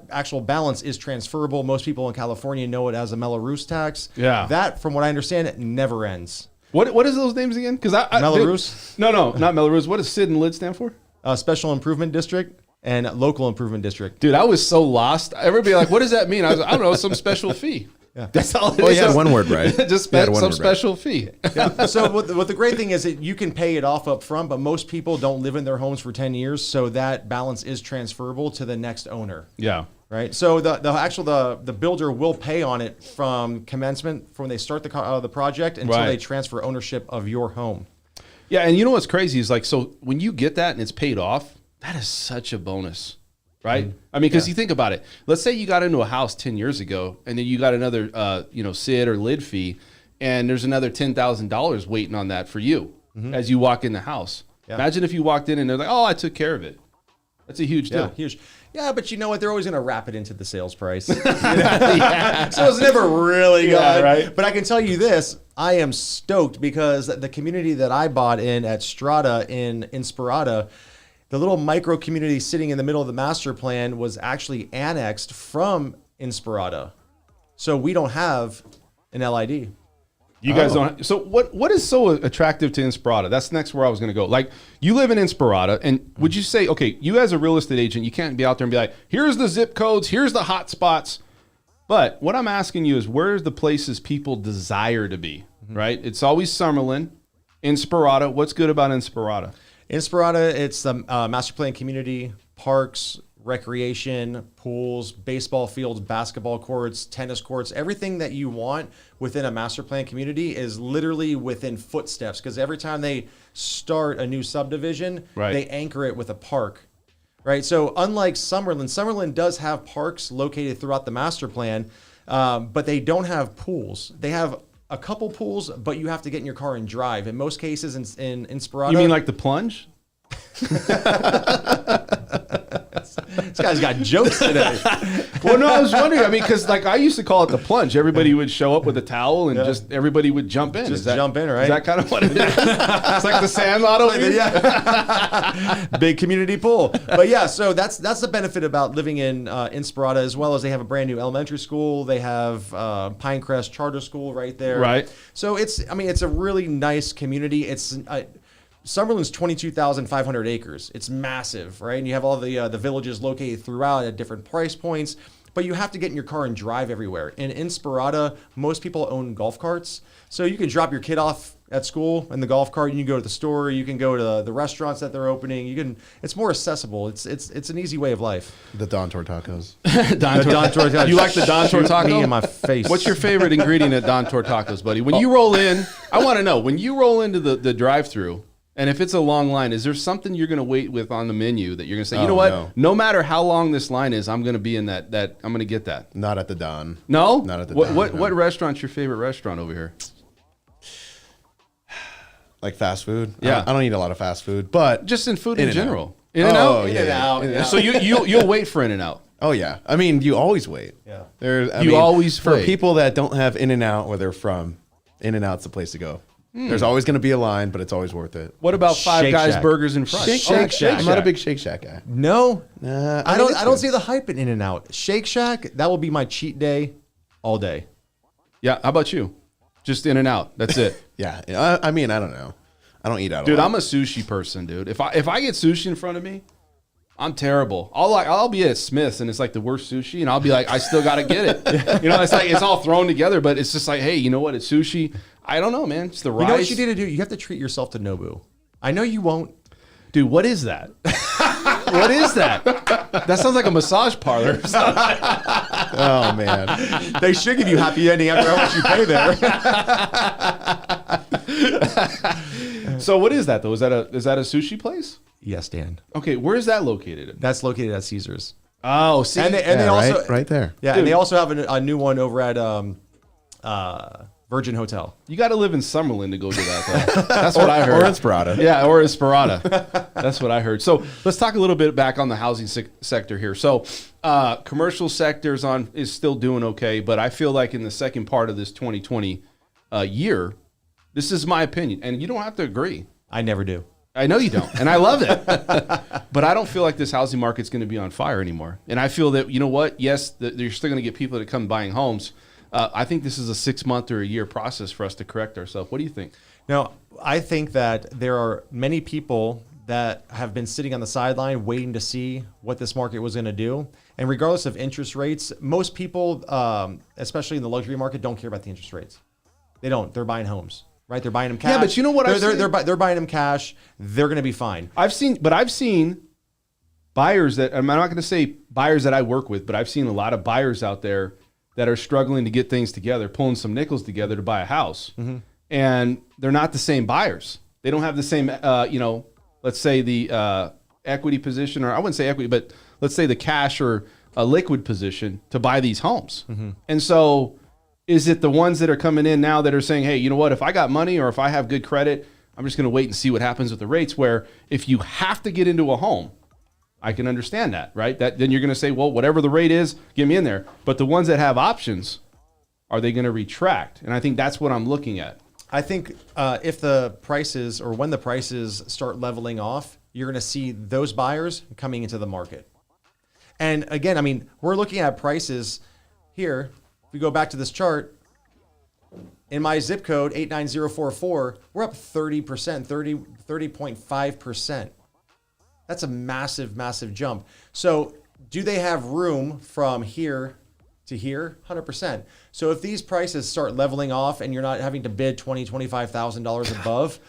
actual balance is transferable. Most people in California know it as a Melrose tax. Yeah. That, from what I understand, it never ends. What is those names again? Because Melrose? No, not Melrose. What does SID and LID stand for? Special Improvement District and Local Improvement District. Dude, I was so lost. Everybody like, what does that mean? I don't know, some special fee. That's all it Well, is. you had one word right. Just You had some one word right. special fee. So what the great thing is that you can pay it off up front, but most people don't live in their homes for 10 years, so that balance is transferable to the next owner. Yeah. Right. So the builder will pay on it from commencement, from when they start the project until Right. they transfer ownership of your home. Yeah, and you know what's crazy is like, so when you get that and it's paid off, that is such a bonus, right? I mean, because you think about it. Let's say you got into a house 10 years ago, and then you got another, SID or lid fee, and there's another $10,000 waiting on that for you as you walk in the house. Yeah. Imagine if you walked in and they're like, "Oh, I took care of it." That's a huge Yeah, deal. huge. Yeah, but you know what? They're always going to wrap it into the sales price. So it's never really good. Yeah, right. But I can tell you this. I am stoked because the community that I bought in at Strata in Inspirata, the little micro community sitting in the middle of the master plan was actually annexed from Inspirata. So we don't have an LID. You guys don't. So what is so attractive to Inspirata? That's next where I was going to go. Like, you live in Inspirata, and would you say, okay, you as a real estate agent, you can't be out there and be like, here's the zip codes, here's the hot spots. But what I'm asking you is, where's the places people desire to be, right? It's always Summerlin, Inspirata. What's good about Inspirata? Inspirata, it's the master plan community, parks, recreation, pools, baseball fields, basketball courts, tennis courts, everything that you want within a master plan community is literally within footsteps, because every time they start a new subdivision, Right. they anchor it with a park. Right. So unlike Summerlin does have parks located throughout the master plan, but they don't have pools. They have a couple pools, but you have to get in your car and drive. In most cases in Inspirata. You mean like the plunge? This guy's got jokes today. Well, no, I was wondering. I mean, because like I used to call it the plunge. Everybody would show up with a towel and just everybody would jump in. Just jump in, right? Is that kind of what it is? It's like the Sandlot over here. Yeah. Big community pool. But yeah, so that's the benefit about living in Inspirata, as well as they have a brand new elementary school. They have Pinecrest Charter School right there. Right. So it's a really nice community. It's Summerlin's 22,500 acres. It's massive, right? And you have all the villages located throughout at different price points. But you have to get in your car and drive everywhere. In Inspirata, most people own golf carts. So you can drop your kid off at school in the golf cart. You can go to the store. You can go to the restaurants that they're opening. It's more accessible. It's an easy way of life. The Don Tor tacos. Don Tor. You like the Don Tor Shoot taco? me in my face. What's your favorite ingredient at Don Tor tacos, buddy? When you roll in, I want to know, when you roll into the drive-thru, and if it's a long line, is there something you're going to wait with on the menu that you're going to say, you know what? No matter how long this line is, I'm going to be in that I'm going to get that. Not at the Don. No? Not at the What Don. what, no. what restaurant's your favorite restaurant over here? Like fast food? Yeah. I don't eat a lot of fast food, but Just in food In-N-Out. in general. In-N-Out? Oh, yeah. In-N-Out. So you'll wait for In-N-Out. Oh yeah. I mean, you always wait. Yeah. You always for wait. people that don't have In-N-Out where they're from, In-N-Out's the place to go. There's always going to be a line, but it's always worth it. What about Five Shake Guys Shack. Burgers and Fries? Shake Shack. I'm not a Shack. big Shake Shack guy. No, Nah, I mean, don't. it's I don't good. see the hype in In-N-Out. Shake Shack. That will be my cheat day, all day. Yeah, how about you? Just In-N-Out. That's it. Yeah. I mean, I don't know. I don't eat out. Dude, a lot. I'm a sushi person, dude. If I get sushi in front of me, I'm terrible. I'll be at Smith's and it's like the worst sushi, and I'll be like, I still gotta get it. You know, it's like it's all thrown together, but it's just like, hey, you know what? It's sushi. I don't know, man. It's the rice. You know what you need to do? You have to treat yourself to Nobu. I know you won't. Dude, what is that? What is that? That sounds like a massage parlor. Oh man. They should give you happy ending after how much you pay there. So what is that though? Is that a sushi place? Yes, Dan. Okay, where is that located? That's located at Caesars. Oh, see, And they Yeah, also right there. Yeah, Dude. and they also have a new one over at Virgin Hotel. you got to live in Summerlin to go to that. Though. That's what I heard. Or Inspirata. Yeah, or Inspirata. That's what I heard. So let's talk a little bit back on the housing sector here. So commercial sector is still doing okay, but I feel like in the second part of this 2020 year, this is my opinion, and you don't have to agree. I never do. I know you don't, and I love it. But I don't feel like this housing market's going to be on fire anymore. And I feel that, you know what? Yes, you're still going to get people that come buying homes. I think this is a 6-month or a year process for us to correct ourselves. What do you think? Now, I think that there are many people that have been sitting on the sideline waiting to see what this market was going to do. And regardless of interest rates, most people, especially in the luxury market, don't care about the interest rates. They don't. They're buying homes, right? They're buying them cash. Yeah, but you know what? They're buying them cash. They're going to be fine. I've seen buyers that, I'm not going to say buyers that I work with, but I've seen a lot of buyers out there that are struggling to get things together, pulling some nickels together to buy a house. Mm-hmm. And they're not the same buyers. They don't have the same, let's say the equity position, or I wouldn't say equity, but let's say the cash or a liquid position to buy these homes. Mm-hmm. And so is it the ones that are coming in now that are saying, hey, you know what, if I got money or if I have good credit, I'm just going to wait and see what happens with the rates, where if you have to get into a home, I can understand that, right? That then you're going to say, well, whatever the rate is, get me in there. But the ones that have options, are they going to retract? And I think that's what I'm looking at. I think if the prices, or when the prices start leveling off, you're going to see those buyers coming into the market. And again, I mean, we're looking at prices here. If we go back to this chart, in my zip code 89044, we're up 30%, 30.5%. That's a massive, massive jump. So do they have room from here to here? 100%. So if these prices start leveling off and you're not having to bid $20,000, $25,000 above,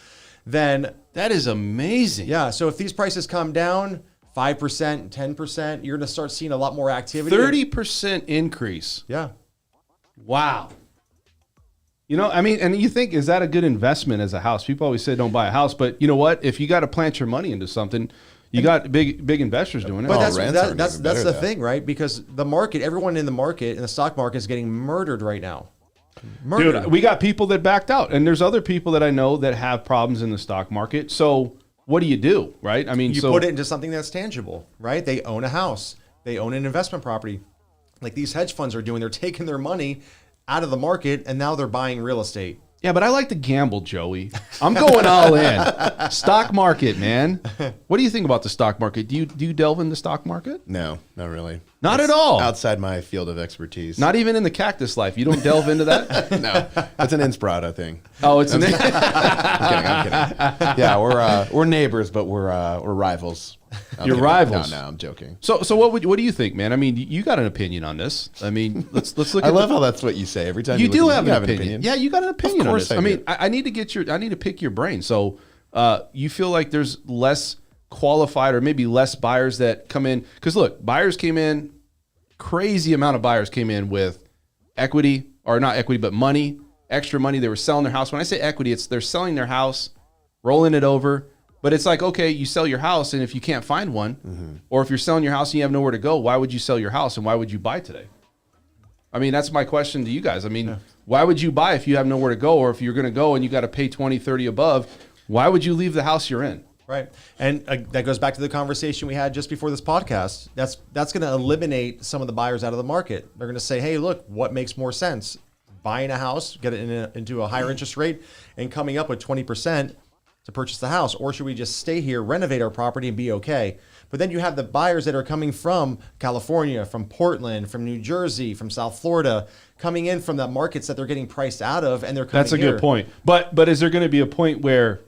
then that is amazing. Yeah. So if these prices come down 5%, 10%, you're going to start seeing a lot more activity. 30% increase. Yeah. Wow. You know, I mean, and you think, is that a good investment as a house? People always say don't buy a house, but you know what? If you got to plant your money into something, you got big investors doing it. But that's the thing, right? Because the market, everyone in the market, in the stock market, is getting murdered right now. Murdered. Dude, we got people that backed out, and there's other people that I know that have problems in the stock market. So what do you do, right? I mean, you put it into something that's tangible, right? They own a house. They own an investment property. Like these hedge funds are doing. They're taking their money out of the market, and now they're buying real estate. Yeah, but I like to gamble, Joey. I'm going all in. Stock market, man. What do you think about the stock market? Do you delve into the stock market? No, not really. Not at all. Outside my field of expertise. Not even in the cactus life. You don't delve into that? No, that's an Inspirata thing. Oh, it's an. I'm kidding. Yeah, we're neighbors, but we're rivals. You're rivals. No, I'm joking. So what do you think, man? I mean, you got an opinion on this. I mean, let's look. I love how that's what you say every time. You do have an an opinion. Yeah, you got an opinion on this. I mean, I need to pick your brain. So, you feel like there's less qualified or maybe less buyers that come in? Because look, buyers came in, crazy amount of buyers came in with equity, or not equity, but money, extra money. They were selling their house. When I say equity, it's they're selling their house, rolling it over. But it's like, okay, you sell your house, and if you can't find one, or if you're selling your house and you have nowhere to go, why would you sell your house, and why would you buy today? I mean, that's my question to you guys. I mean, why would you buy if you have nowhere to go, or if you're going to go and you got to pay 20, 30 above, why would you leave the house you're in? Right. And that goes back to the conversation we had just before this podcast. That's going to eliminate some of the buyers out of the market. They're going to say, hey, look, what makes more sense? Buying a house, get it into a higher interest rate, and coming up with 20% to purchase the house, or should we just stay here, renovate our property, and be okay? But then you have the buyers that are coming from California, from Portland, from New Jersey, from South Florida, coming in from the markets that they're getting priced out of, and they're coming. That's a good point. But is there going to be a point where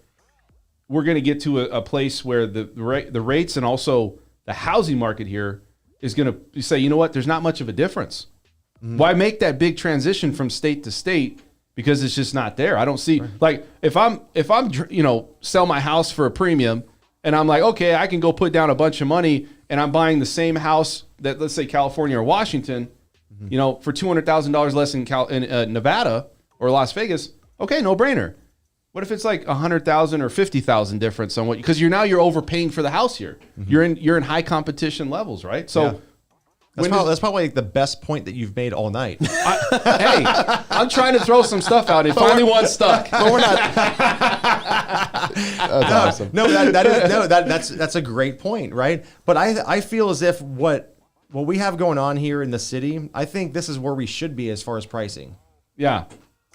we're going to get to a place where the rates and also the housing market here is going to say, you know what, there's not much of a difference. Mm-hmm. Why make that big transition from state to state? Because it's just not there. I don't see, like, if I'm sell my house for a premium, and I'm like, okay, I can go put down a bunch of money, and I'm buying the same house that, let's say, California or Washington, for $200,000 less in Nevada or Las Vegas. Okay, no brainer. What if it's like $100,000 or $50,000 difference on what? Because you're overpaying for the house here. Mm-hmm. You're in high competition levels, right? So. Yeah. That's probably like the best point that you've made all night. Hey, I'm trying to throw some stuff out. It finally one stuck. But we're not. That's awesome. No, that's a great point, right? But I feel as if what we have going on here in the city, I think this is where we should be as far as pricing. Yeah,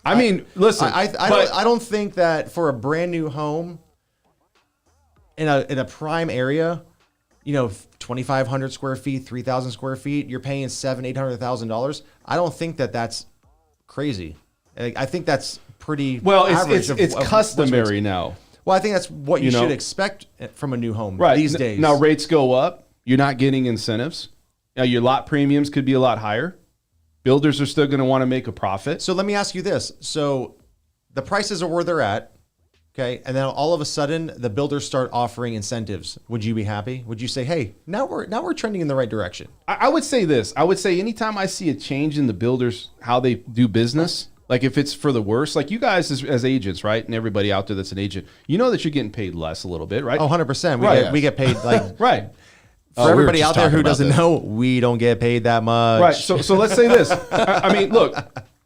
I mean, listen, I don't think that for a brand new home in a prime area, 2,500 square feet, 3,000 square feet, you're paying $700,000-$800,000. I don't think that's crazy. I think that's pretty well. Average it's customary now. Well, I think that's what you You know? should expect from a new home Right. these days. Now rates go up. You're not getting incentives. Now your lot premiums could be a lot higher. Builders are still going to want to make a profit. So let me ask you this. So the prices are where they're at. Okay. And then all of a sudden the builders start offering incentives. Would you be happy? Would you say, hey, now we're trending in the right direction? I would say this. I would say anytime I see a change in the builders, how they do business, like if it's for the worse, like you guys as agents, right? And everybody out there that's an agent, you know that you're getting paid less a little bit, right? Oh, 100%. Right. We get paid like Right. for we were everybody just out there talking who about doesn't this. know, we don't get paid that much. Right. So let's say this. I mean, look,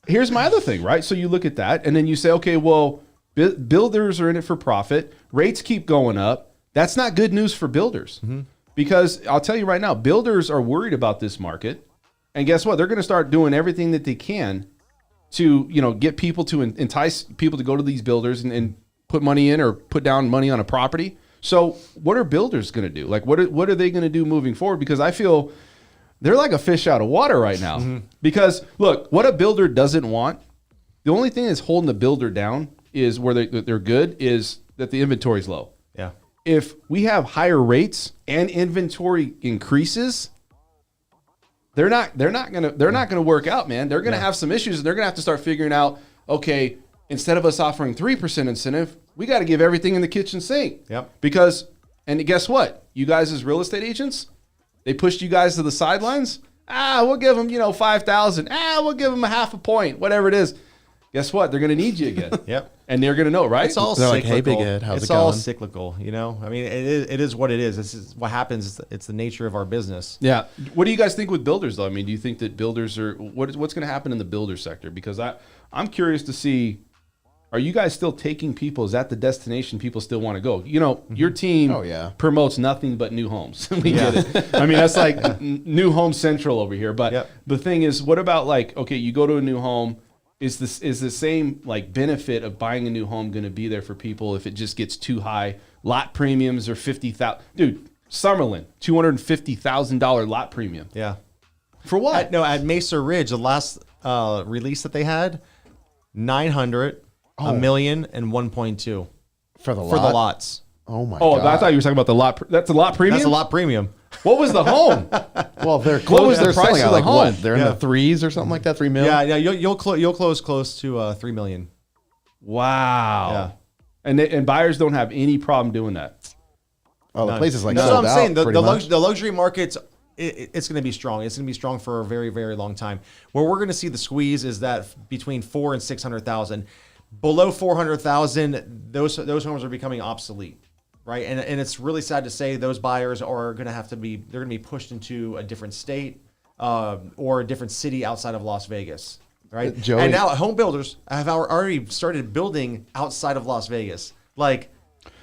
here's my other thing, right? So you look at that and then you say, okay, well, builders are in it for profit. Rates keep going up. That's not good news for builders because I'll tell you right now, builders are worried about this market. And guess what? They're going to start doing everything that they can to, get people to entice people to go to these builders and put money in or put down money on a property. So what are builders going to do? Like, what are they going to do moving forward? Because I feel they're like a fish out of water right now. Because look, what a builder doesn't want, the only thing that's holding the builder down is where they're good is that the inventory is low. Yeah. If we have higher rates and inventory increases, they're not gonna work out, man. They're gonna have some issues, and they're gonna have to start figuring out, okay, instead of us offering 3% incentive, we got to give everything in the kitchen sink. Yep. Because, and guess what? You guys as real estate agents, they pushed you guys to the sidelines. We'll give them, 5,000. We'll give them a half a point, whatever it is. Guess what? They're gonna need you again. Yep. And they're gonna know, right? It's all They're like, cyclical. "Hey, Big Ed, how's it's it all going?" cyclical, I mean, it is what it is. This is what happens. It's the nature of our business. Yeah. What do you guys think with builders, though? I mean, do you think that builders are what's going to happen in the builder sector? Because I'm curious to see, are you guys still taking people? Is that the destination people still want to go? Your team Oh, yeah. promotes nothing but new homes. We get it. I mean, that's like new home central over here. But Yep. the thing is, what about like, okay, you go to a new home. Is the same like benefit of buying a new home going to be there for people if it just gets too high? Lot premiums are $50,000. Dude, Summerlin, $250,000 lot premium. Yeah. For what? At Mesa Ridge, the last release that they had, 900, a million, and 1.2 For the for the lots. Oh my Oh, god. I thought you were talking about the lot. That's a lot premium. That's a lot premium. What was the home? Well, they're What was close. the They're price selling of at the like home? what? They're in Yeah. the threes or something like that. 3 million. Yeah, you'll close close to 3 million. Wow. Yeah. And buyers don't have any problem doing that. Oh, the place is like That's sold what I'm saying. out The, pretty much. the luxury markets, it's going to be strong. It's going to be strong for a very, very long time. Where we're going to see the squeeze is that between 400,000 and 600,000. Below 400,000, those homes are becoming obsolete, right? And it's really sad to say those buyers are going to have to be, they're going to be pushed into a different state or a different city outside of Las Vegas, right? Joey- And now home builders have already started building outside of Las Vegas. Like,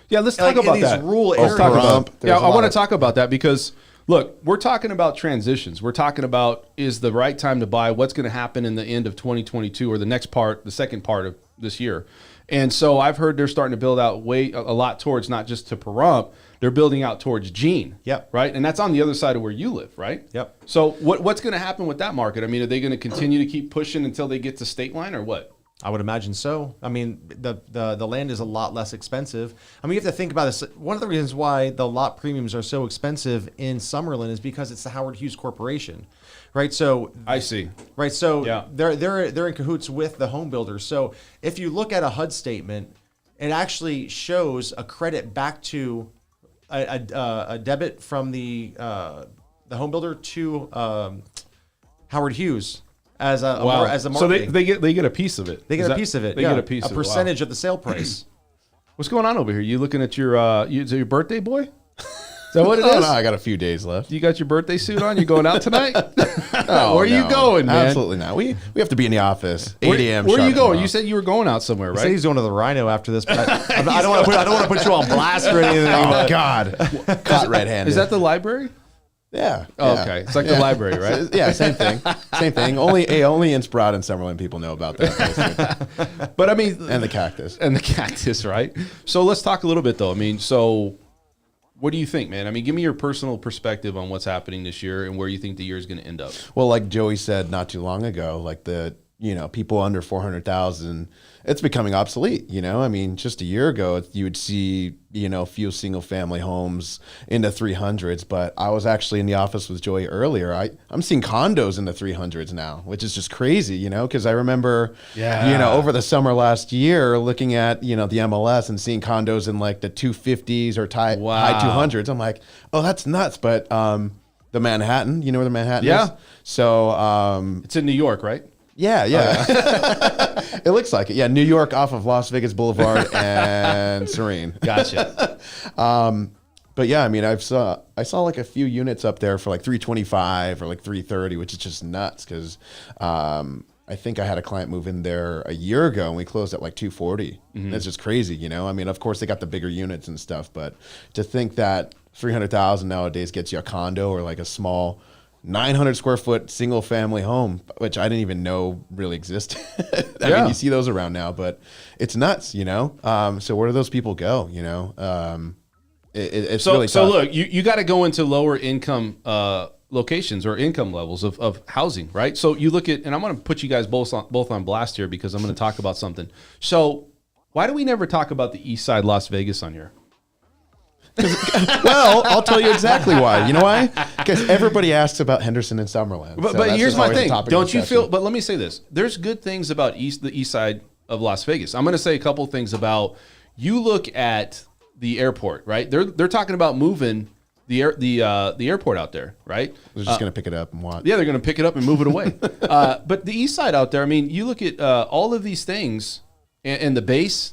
Yeah, let's Like, talk in about these that. rural Let's talk areas. about. There's Yeah, a I lot want to of- talk about that because look, we're talking about transitions. We're talking about is the right time to buy. What's going to happen in the end of 2022 or the second part of this year. And so I've heard they're starting to build out a lot towards not just to Pahrump, they're building out towards Gene. Yep. Right, and that's on the other side of where you live, right? Yep. So what's going to happen with that market? I mean, are they going to continue to keep pushing until they get to state line or what? I would imagine so. I mean, the land is a lot less expensive. I mean, you have to think about this. One of the reasons why the lot premiums are so expensive in Summerlin is because it's the Howard Hughes Corporation, right? So I see. right, so Yeah. they're in cahoots with the home builders. So if you look at a HUD statement, it actually shows a credit back to a debit from the home builder to Howard Hughes. As a So marketing. they get a piece of it. They Is get a that- piece of it. They yeah. get a piece of it. Wow. percentage of the sale price. What's going on over here? You looking at is it your birthday boy? Is that what it Oh, is? no, I got a few days left. You got your birthday suit on? You going out tonight? Oh, Where are you no. going, man? Absolutely not. We have to be in the office 8 a.m. Where are you sharp going? tomorrow. You said you were going out somewhere, He said right? he's going to the Rhino after this, but I don't want to put you on blast or anything. Oh but- God, caught red-handed. Is that the library? Yeah. Oh, yeah. okay. It's like the library, right? Yeah, same thing. Same thing. Only in Sprout and Summerlin people know about that place, too. But I mean, And the cactus. and the cactus, right? So let's talk a little bit, though. I mean, so what do you think, man? I mean, give me your personal perspective on what's happening this year and where you think the year is going to end up. Well, like Joey said not too long ago, like people under 400,000, it's becoming obsolete. I mean, just a year ago, you would see, few single family homes in the 300s, but I was actually in the office with Joey earlier. I'm seeing condos in the 300s now, which is just crazy, because I remember, over the summer last year, looking at, the MLS and seeing condos in like the 250s or high 200s. I'm like, oh, that's nuts. But the Manhattan, you know where the Manhattan is? So it's in New York, right? Yeah. It looks like it. Yeah, New York off of Las Vegas Boulevard and Serene. Gotcha. But yeah, I mean, I saw like a few units up there for like 325 or like 330, which is just nuts because I think I had a client move in there a year ago and we closed at like 240. That's just crazy, I mean, of course they got the bigger units and stuff, but to think that 300,000 nowadays gets you a condo or like a small 900 square foot single family home, which I didn't even know really existed. I mean, you see those around now, but it's nuts, So where do those people go? It's really tough. So look, you got to go into lower income locations or income levels of housing, right? So you look at, and I'm going to put you guys both on blast here because I'm going to talk about something. So why do we never talk about the East Side Las Vegas on here? Well, I'll tell you exactly why. You know why? Because everybody asks about Henderson and Summerlin. But here's my thing. Don't you feel? But let me say this: there's good things about the East Side of Las Vegas. I'm going to say a couple of things about. You look at the airport, right? They're talking about moving the airport out there, right? They're just going to pick it up and watch. Yeah, they're going to pick it up and move it away. But the East Side out there, I mean, you look at all of these things and the base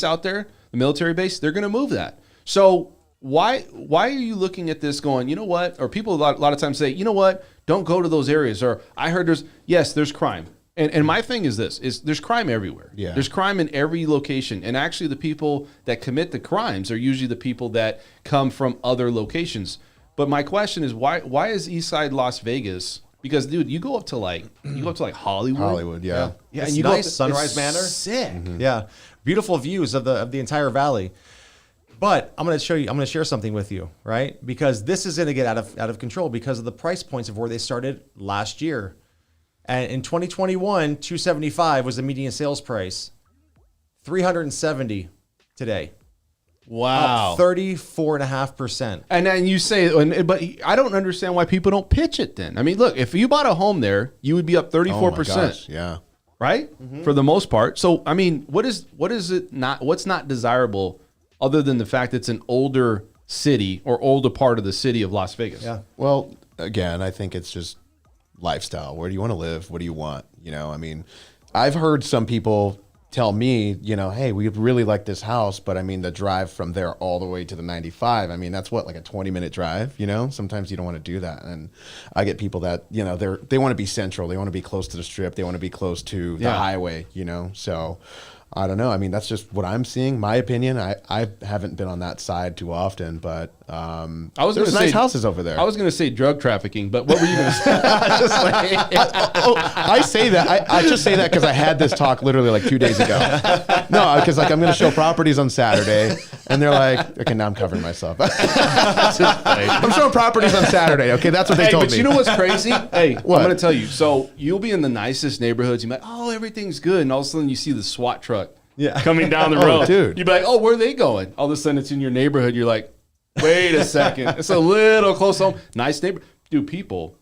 out there, the military base, they're going to move that. So why are you looking at this going, you know what? Or people a lot of times say, you know what? Don't go to those areas. Or I heard there's crime. And my thing is there's crime everywhere. Yeah. There's crime in every location. And actually the people that commit the crimes are usually the people that come from other locations. But my question is why is Eastside Las Vegas? Because dude, you go up to like Hollywood. Hollywood, yeah. Yeah, and you nice. go Sunrise Manor. Sick. Yeah. Beautiful views of the entire valley. But I'm going to share something with you, right? Because this is going to get out of control because of the price points of where they started last year. And in 2021, 275 was the median sales price. 370 today. Wow. Up 34.5%. And then you say, but I don't understand why people don't pitch it then. I mean, look, if you bought a home there, you would be up 34%. Oh my gosh, yeah. Right? Mm-hmm. For the most part. So, I mean, what's not desirable other than the fact it's an older city or older part of the city of Las Vegas? Yeah. Well, again, I think it's just lifestyle. Where do you want to live? What do you want? I mean, I've heard some people tell me, hey, we really like this house, but I mean, the drive from there all the way to the 95, I mean, that's like a 20-minute drive, Sometimes you don't want to do that. And I get people that, they want to be central. They want to be close to the strip. They want to be close to the highway, So I don't know. I mean, that's just what I'm seeing. My opinion. I haven't been on that side too often, but there's nice houses over there. I was going to say drug trafficking, but what were you going to say? I say that. I just say that because I had this talk literally like 2 days ago. No, because like I'm going to show properties on Saturday, and they're like, okay, now I'm covering myself. I'm showing properties on Saturday. Okay, that's what they told me. But you know what's crazy? Hey, What? I'm going to tell you. So you'll be in the nicest neighborhoods. You're like, oh, everything's good, and all of a sudden you see the SWAT truck. Yeah. Coming down the road. Dude. You'd be like, oh, where are they going? All of a sudden it's in your neighborhood. You're like, wait a second. It's a little close home. Nice neighbor. Dude, people,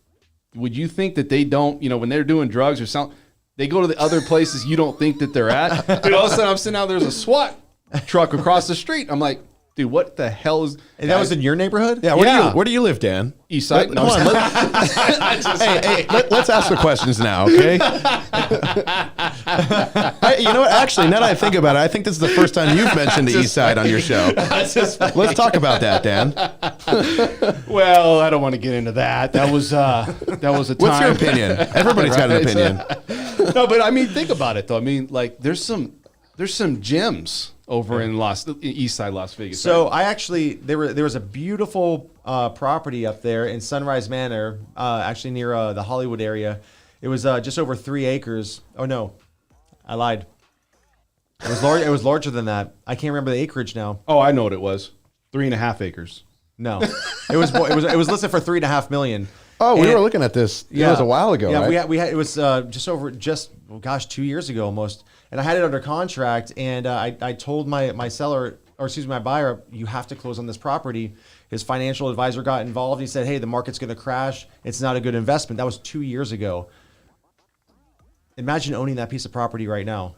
would you think that they don't, when they're doing drugs or something, they go to the other places you don't think that they're at? Dude, all of a sudden I'm sitting out there's a SWAT truck across the street. I'm like, dude, what the hell is... And that was in your neighborhood? Yeah. Where do you live, Dan? East Side. Come on, let's ask the questions now, okay? You know what? Actually, now that I think about it, I think this is the first time you've mentioned the East Side on your show. Let's talk about that, Dan. Well, I don't want to get into that. That was a time. What's your opinion? Everybody's got an opinion. No, but I mean, think about it though. I mean, like, there's some gems over in East Side Las Vegas. So right? there was a beautiful property up there in Sunrise Manor, actually near the Hollywood area. It was just over 3 acres. Oh no, I lied. It was large. It was larger than that. I can't remember the acreage now. Oh, I know what it was. 3.5 acres. No, it was listed for $3.5 million. Oh, we And- were looking at this. It was a while ago, Yeah, right? we had it was just 2 years ago almost, and I had it under contract, and I told my seller, or excuse me, my buyer, you have to close on this property. His financial advisor got involved. He said, hey, the market's going to crash. It's not a good investment. That was 2 years ago. Imagine owning that piece of property right now.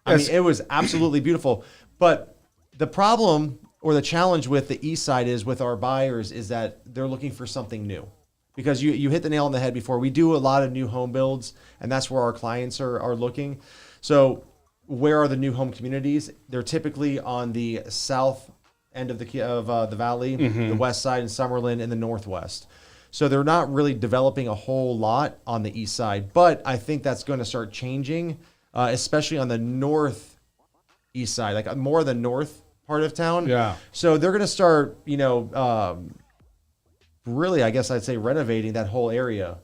I mean, it was absolutely beautiful. But the problem or the challenge with the east side is with our buyers is that they're looking for something new. Because you hit the nail on the head before. We do a lot of new home builds, and that's where our clients are looking. So where are the new home communities? They're typically on the south end of the valley, the west side in Summerlin, and the northwest. So they're not really developing a whole lot on the east side. But I think that's going to start changing, especially on the northeast side, like more of the north part of town. Yeah. So they're going to start, really, I guess I'd say renovating that whole area,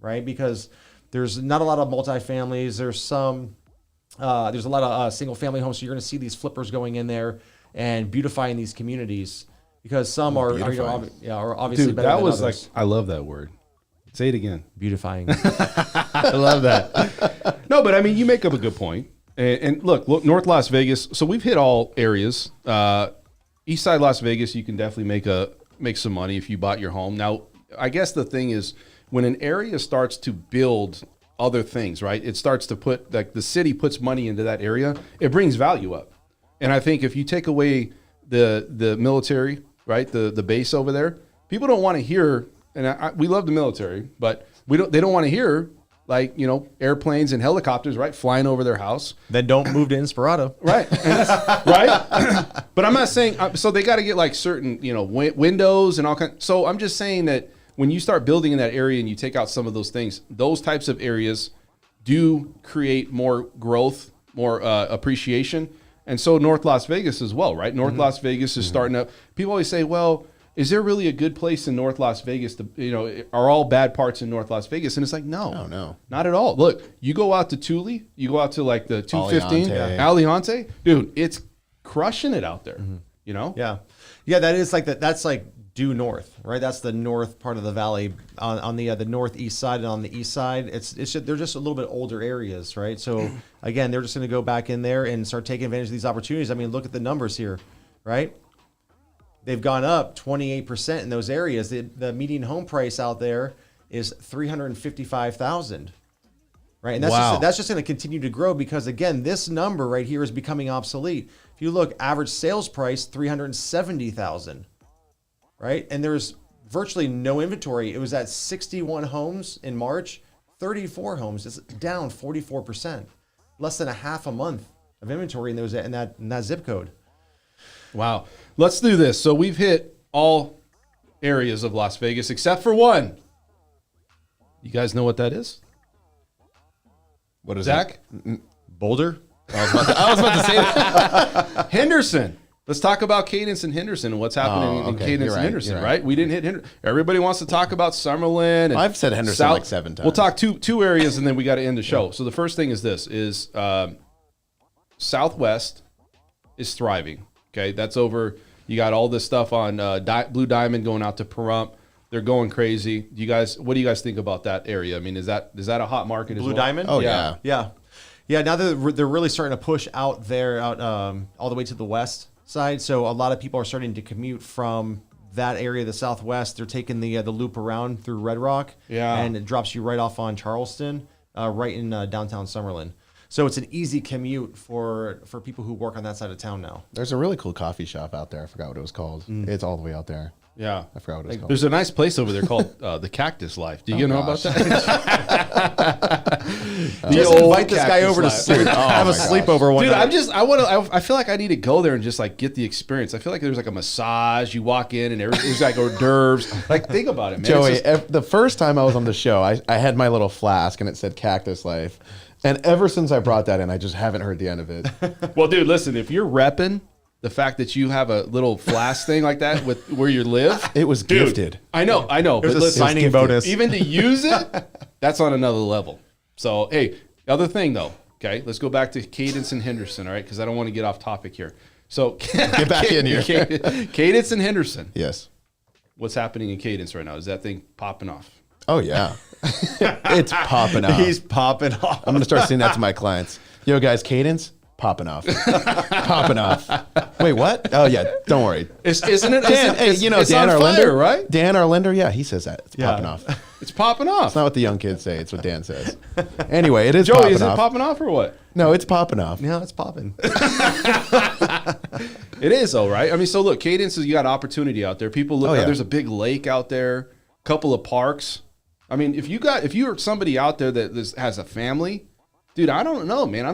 right? Because there's not a lot of multifamilies. There's a lot of single family homes. So you're going to see these flippers going in there and beautifying these communities because some are obviously Dude, better that than was others. I love that word. Say it again. Beautifying. I love that. No, but I mean, you make up a good point. And look, North Las Vegas. So we've hit all areas. East side Las Vegas, you can definitely make some money if you bought your home. Now, I guess the thing is when an area starts to build other things, right? It starts to put, like the city puts money into that area, it brings value up. And I think if you take away the military, right, the base over there, people don't want to hear, and we love the military, but they don't want to hear like, airplanes and helicopters, right, flying over their house. Then don't move to Inspirato. Right. Right. But I'm not saying, so they got to get like certain, windows and all kinds. So I'm just saying that when you start building in that area and you take out some of those things, those types of areas do create more growth, more appreciation. And so North Las Vegas as well, right? North Las Vegas is starting to, people always say, well, is there really a good place in North Las Vegas to, are all bad parts in North Las Vegas? And it's like, no, not at all. Look, you go out to Thule, you go out to like the 215, Aliante, dude, it's crushing it out there, Yeah. Yeah, that is like that's like due north, right? That's the north part of the valley on the northeast side, and on the east side, they're just a little bit older areas, right? So again, they're just going to go back in there and start taking advantage of these opportunities. I mean, look at the numbers here, right? They've gone up 28% in those areas. The median home price out there is $355,000, right? And that's just going to continue to grow because again, this number right here is becoming obsolete. If you look, average sales price $370,000. Right? And there's virtually no inventory. It was at 61 homes in March, 34 homes. It's down 44%. Less than a half a month of inventory in that zip code. Wow. Let's do this. So we've hit all areas of Las Vegas except for one. You guys know what that is? What is Zach? Boulder? I was about to say that. Henderson. Let's talk about Cadence and Henderson and what's happening in Cadence and Henderson, right? We didn't hit Henderson. Everybody wants to talk about Summerlin. And I've said Henderson like 7 times. We'll talk two areas and then we got to end the show. So the first thing is this, Southwest is thriving. Okay, that's over. You got all this stuff on Blue Diamond going out to Pahrump. They're going crazy. What do you guys think about that area? I mean, is that a hot market as well? Blue Diamond? Oh, yeah. Yeah, now they're really starting to push out there, all the way to the west side. So a lot of people are starting to commute from that area, the southwest. They're taking the loop around through Red Rock, and it drops you right off on Charleston, right in downtown Summerlin. So it's an easy commute for people who work on that side of town now. There's a really cool coffee shop out there. I forgot what it was called. It's all the way out there. Yeah. I forgot what it was called. There's a nice place over there called the Cactus Life. Do you know about that? Just invite this guy over to have a my sleepover one Dude, night. I feel like I need to go there and just like get the experience. I feel like there's like a massage. You walk in and there's like hors d'oeuvres. Like, think about it, man. Joey, the first time I was on the show, I had my little flask and it said Cactus Life. And ever since I brought that in, I just haven't heard the end of it. Well, dude, listen, if you're repping the fact that you have a little flask thing like that with where you live. It was gifted. I know. There's but a signing bonus. Even to use it, that's on another level. So, hey, other thing though, okay, let's go back to Cadence and Henderson, all right, because I don't want to get off topic here. So Get back in here. Cadence and Henderson. Yes. What's happening in Cadence right now? Is that thing popping off? Oh yeah, it's popping off. He's popping off. I'm gonna start saying that to my clients. Yo, guys, cadence popping off, popping off. Wait, what? Oh yeah, don't worry. Isn't it? Dan, hey, you know it's Dan, on our fire, lender, right? Dan, our lender. Yeah, he says that. It's Yeah. popping off. It's popping off. It's not what the young kids say. It's what Dan says. Anyway, it is Joey, popping is it off. popping off or what? No, it's popping off. Yeah, it's popping. It is though, right? I mean, so look, Cadence is, you got opportunity out there. People look. Oh, yeah. There's a big lake out there, couple of parks. I mean, if you're somebody out there that has a family, dude, I don't know, man.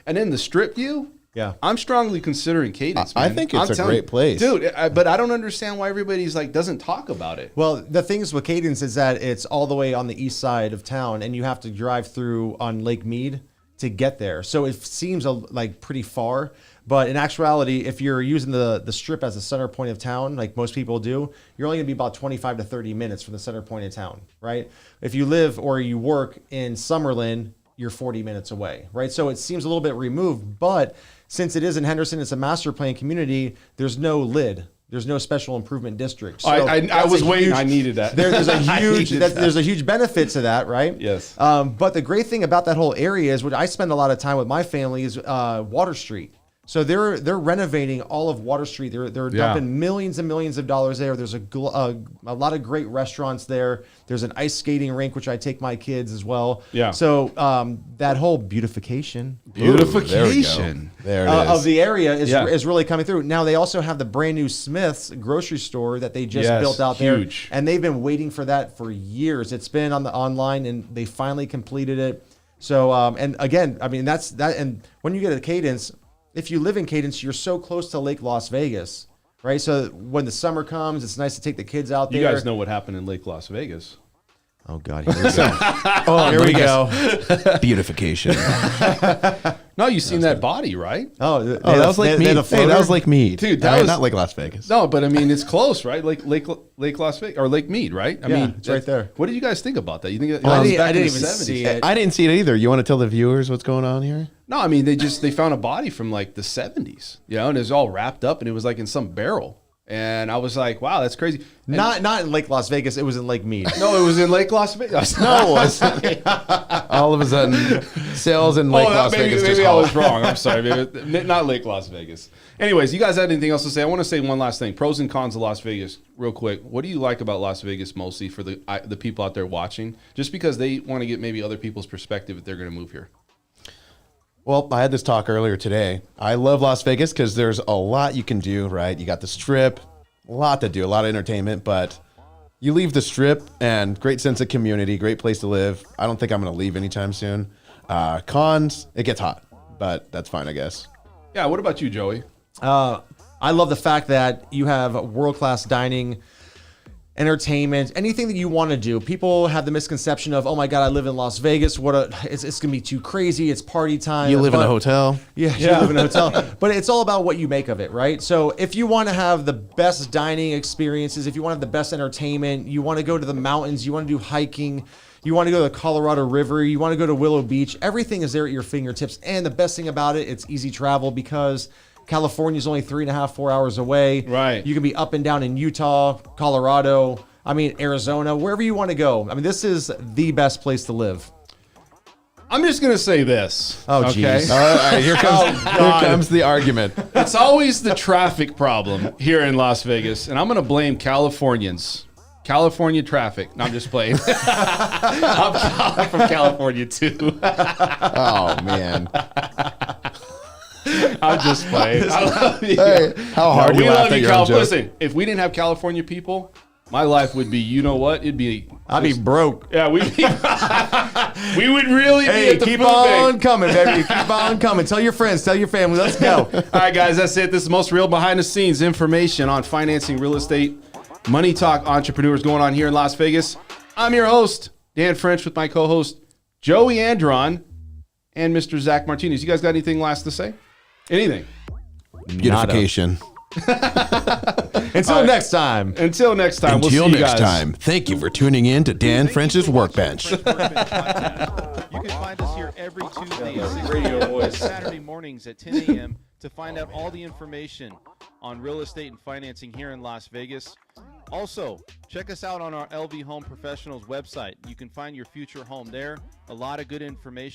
And then the strip view. Yeah. I'm strongly considering Cadence. I man. think it's I'm a telling great place. dude. But I don't understand why everybody's like doesn't talk about it. Well, the things with Cadence is that it's all the way on the east side of town, and you have to drive through on Lake Mead to get there. So it seems like pretty far, but in actuality, if you're using the strip as a center point of town, like most people do, you're only gonna be about 25 to 30 minutes from the center point of town, right? If you live or you work in Summerlin, you're 40 minutes away, right? So it seems a little bit removed, but since it is in Henderson, it's a master plan community, there's no lid. There's no special improvement district. So I that's was a waiting. huge- I needed that. there's a I huge needed that. there's a huge benefit to that, right? Yes. But the great thing about that whole area is what I spend a lot of time with my family is Water Street. So they're renovating all of Water Street. They're dumping millions and millions of dollars there. There's a lot of great restaurants there. There's an ice skating rink which I take my kids as well. Yeah. So that whole beautification Beautification. There it is. of the area Yeah. is really coming through. Now they also have the brand new Smith's grocery store that they just Yes, built out huge. there, and they've been waiting for that for years. It's been on the online, and they finally completed it. So and again, I mean that's that. And when you get a Cadence, if you live in Cadence, you're so close to Lake Las Vegas, right? So when the summer comes, it's nice to take the kids out there. You guys know what happened in Lake Las Vegas. Oh God, here we go. Oh, Here we go. Beautification. No, you seen that body, right? Oh, Oh, that was Lake Mead. Hey, that was Lake Mead. Dude, that All right, was- not Lake Las Vegas. No, but I mean it's close, right? Lake Las Vegas or Lake Mead, right? I Yeah, mean, it's right there. What did you guys think about that? You think that I was didn't- back I in didn't the even 70s? see it. I didn't see it either. You want to tell the viewers what's going on here? No, I mean they found a body from like the 70s, you know, and it was all wrapped up and it was like in some barrel. And I was like, wow, that's crazy. And- Not in Lake Las Vegas. It was in Lake Mead. no, it was in Lake Las Vegas. No, it wasn't. All of a sudden, sales in Lake Las Vegas just maybe I halt. was wrong. I'm sorry. Maybe, not Lake Las Vegas. Anyways, you guys had anything else to say? I want to say one last thing. Pros and cons of Las Vegas, real quick. What do you like about Las Vegas mostly for the people out there watching? Just because they want to get maybe other people's perspective if they're going to move here. Well, I had this talk earlier today. I love Las Vegas because there's a lot you can do, right? You got the Strip, a lot to do, a lot of entertainment, but you leave the Strip and great sense of community, great place to live. I don't think I'm going to leave anytime soon. Cons, it gets hot, but that's fine, I guess. Yeah, what about you, Joey? I love the fact that you have world-class dining, entertainment, anything that you want to do. People have the misconception of, oh my God, I live in Las Vegas. It's going to be too crazy. It's party time. You live in a But- hotel. Yeah, you live in a hotel. But it's all about what you make of it, right? So if you want to have the best dining experiences, if you want to have the best entertainment, you want to go to the mountains, you want to do hiking, you want to go to the Colorado River, you want to go to Willow Beach, everything is there at your fingertips. And the best thing about it, it's easy travel because California is only 3.5, 4 hours away. Right. You can be up and down in Utah, Colorado, Arizona, wherever you want to go. I mean, this is the best place to live. I'm just going to say this. Oh, okay? geez. All right, here comes the argument. It's always the traffic problem here in Las Vegas, and I'm going to blame Californians. California traffic. No, I'm just playing. I'm from California too. Oh, man. I'm just playing. I love you. Hey, how hard we you laugh love at you, your own joke. Listen, if we didn't have California people, my life would be, you know what? It'd be. I'd be broke. Yeah, we would really be Hey, at the keep food on bank. coming, baby. Keep on coming. Tell your friends. Tell your family. Let's go. All right, guys, that's it. This is the most real behind the scenes information on financing, real estate, money talk, entrepreneurs going on here in Las Vegas. I'm your host, Dan French, with my co-host, Joey Andron, and Mr. Zach Martinez. You guys got anything last to say? Anything? Beautification. Until next time. Until next time, we'll Until see you next guys. time, thank you for tuning in to Dan French's Workbench. You can find us here every Tuesday and Saturday mornings at 10 a.m. to find out all the information on real estate and financing here in Las Vegas. Also, check us out on our LV Home Professionals website. You can find your future home there. A lot of good information.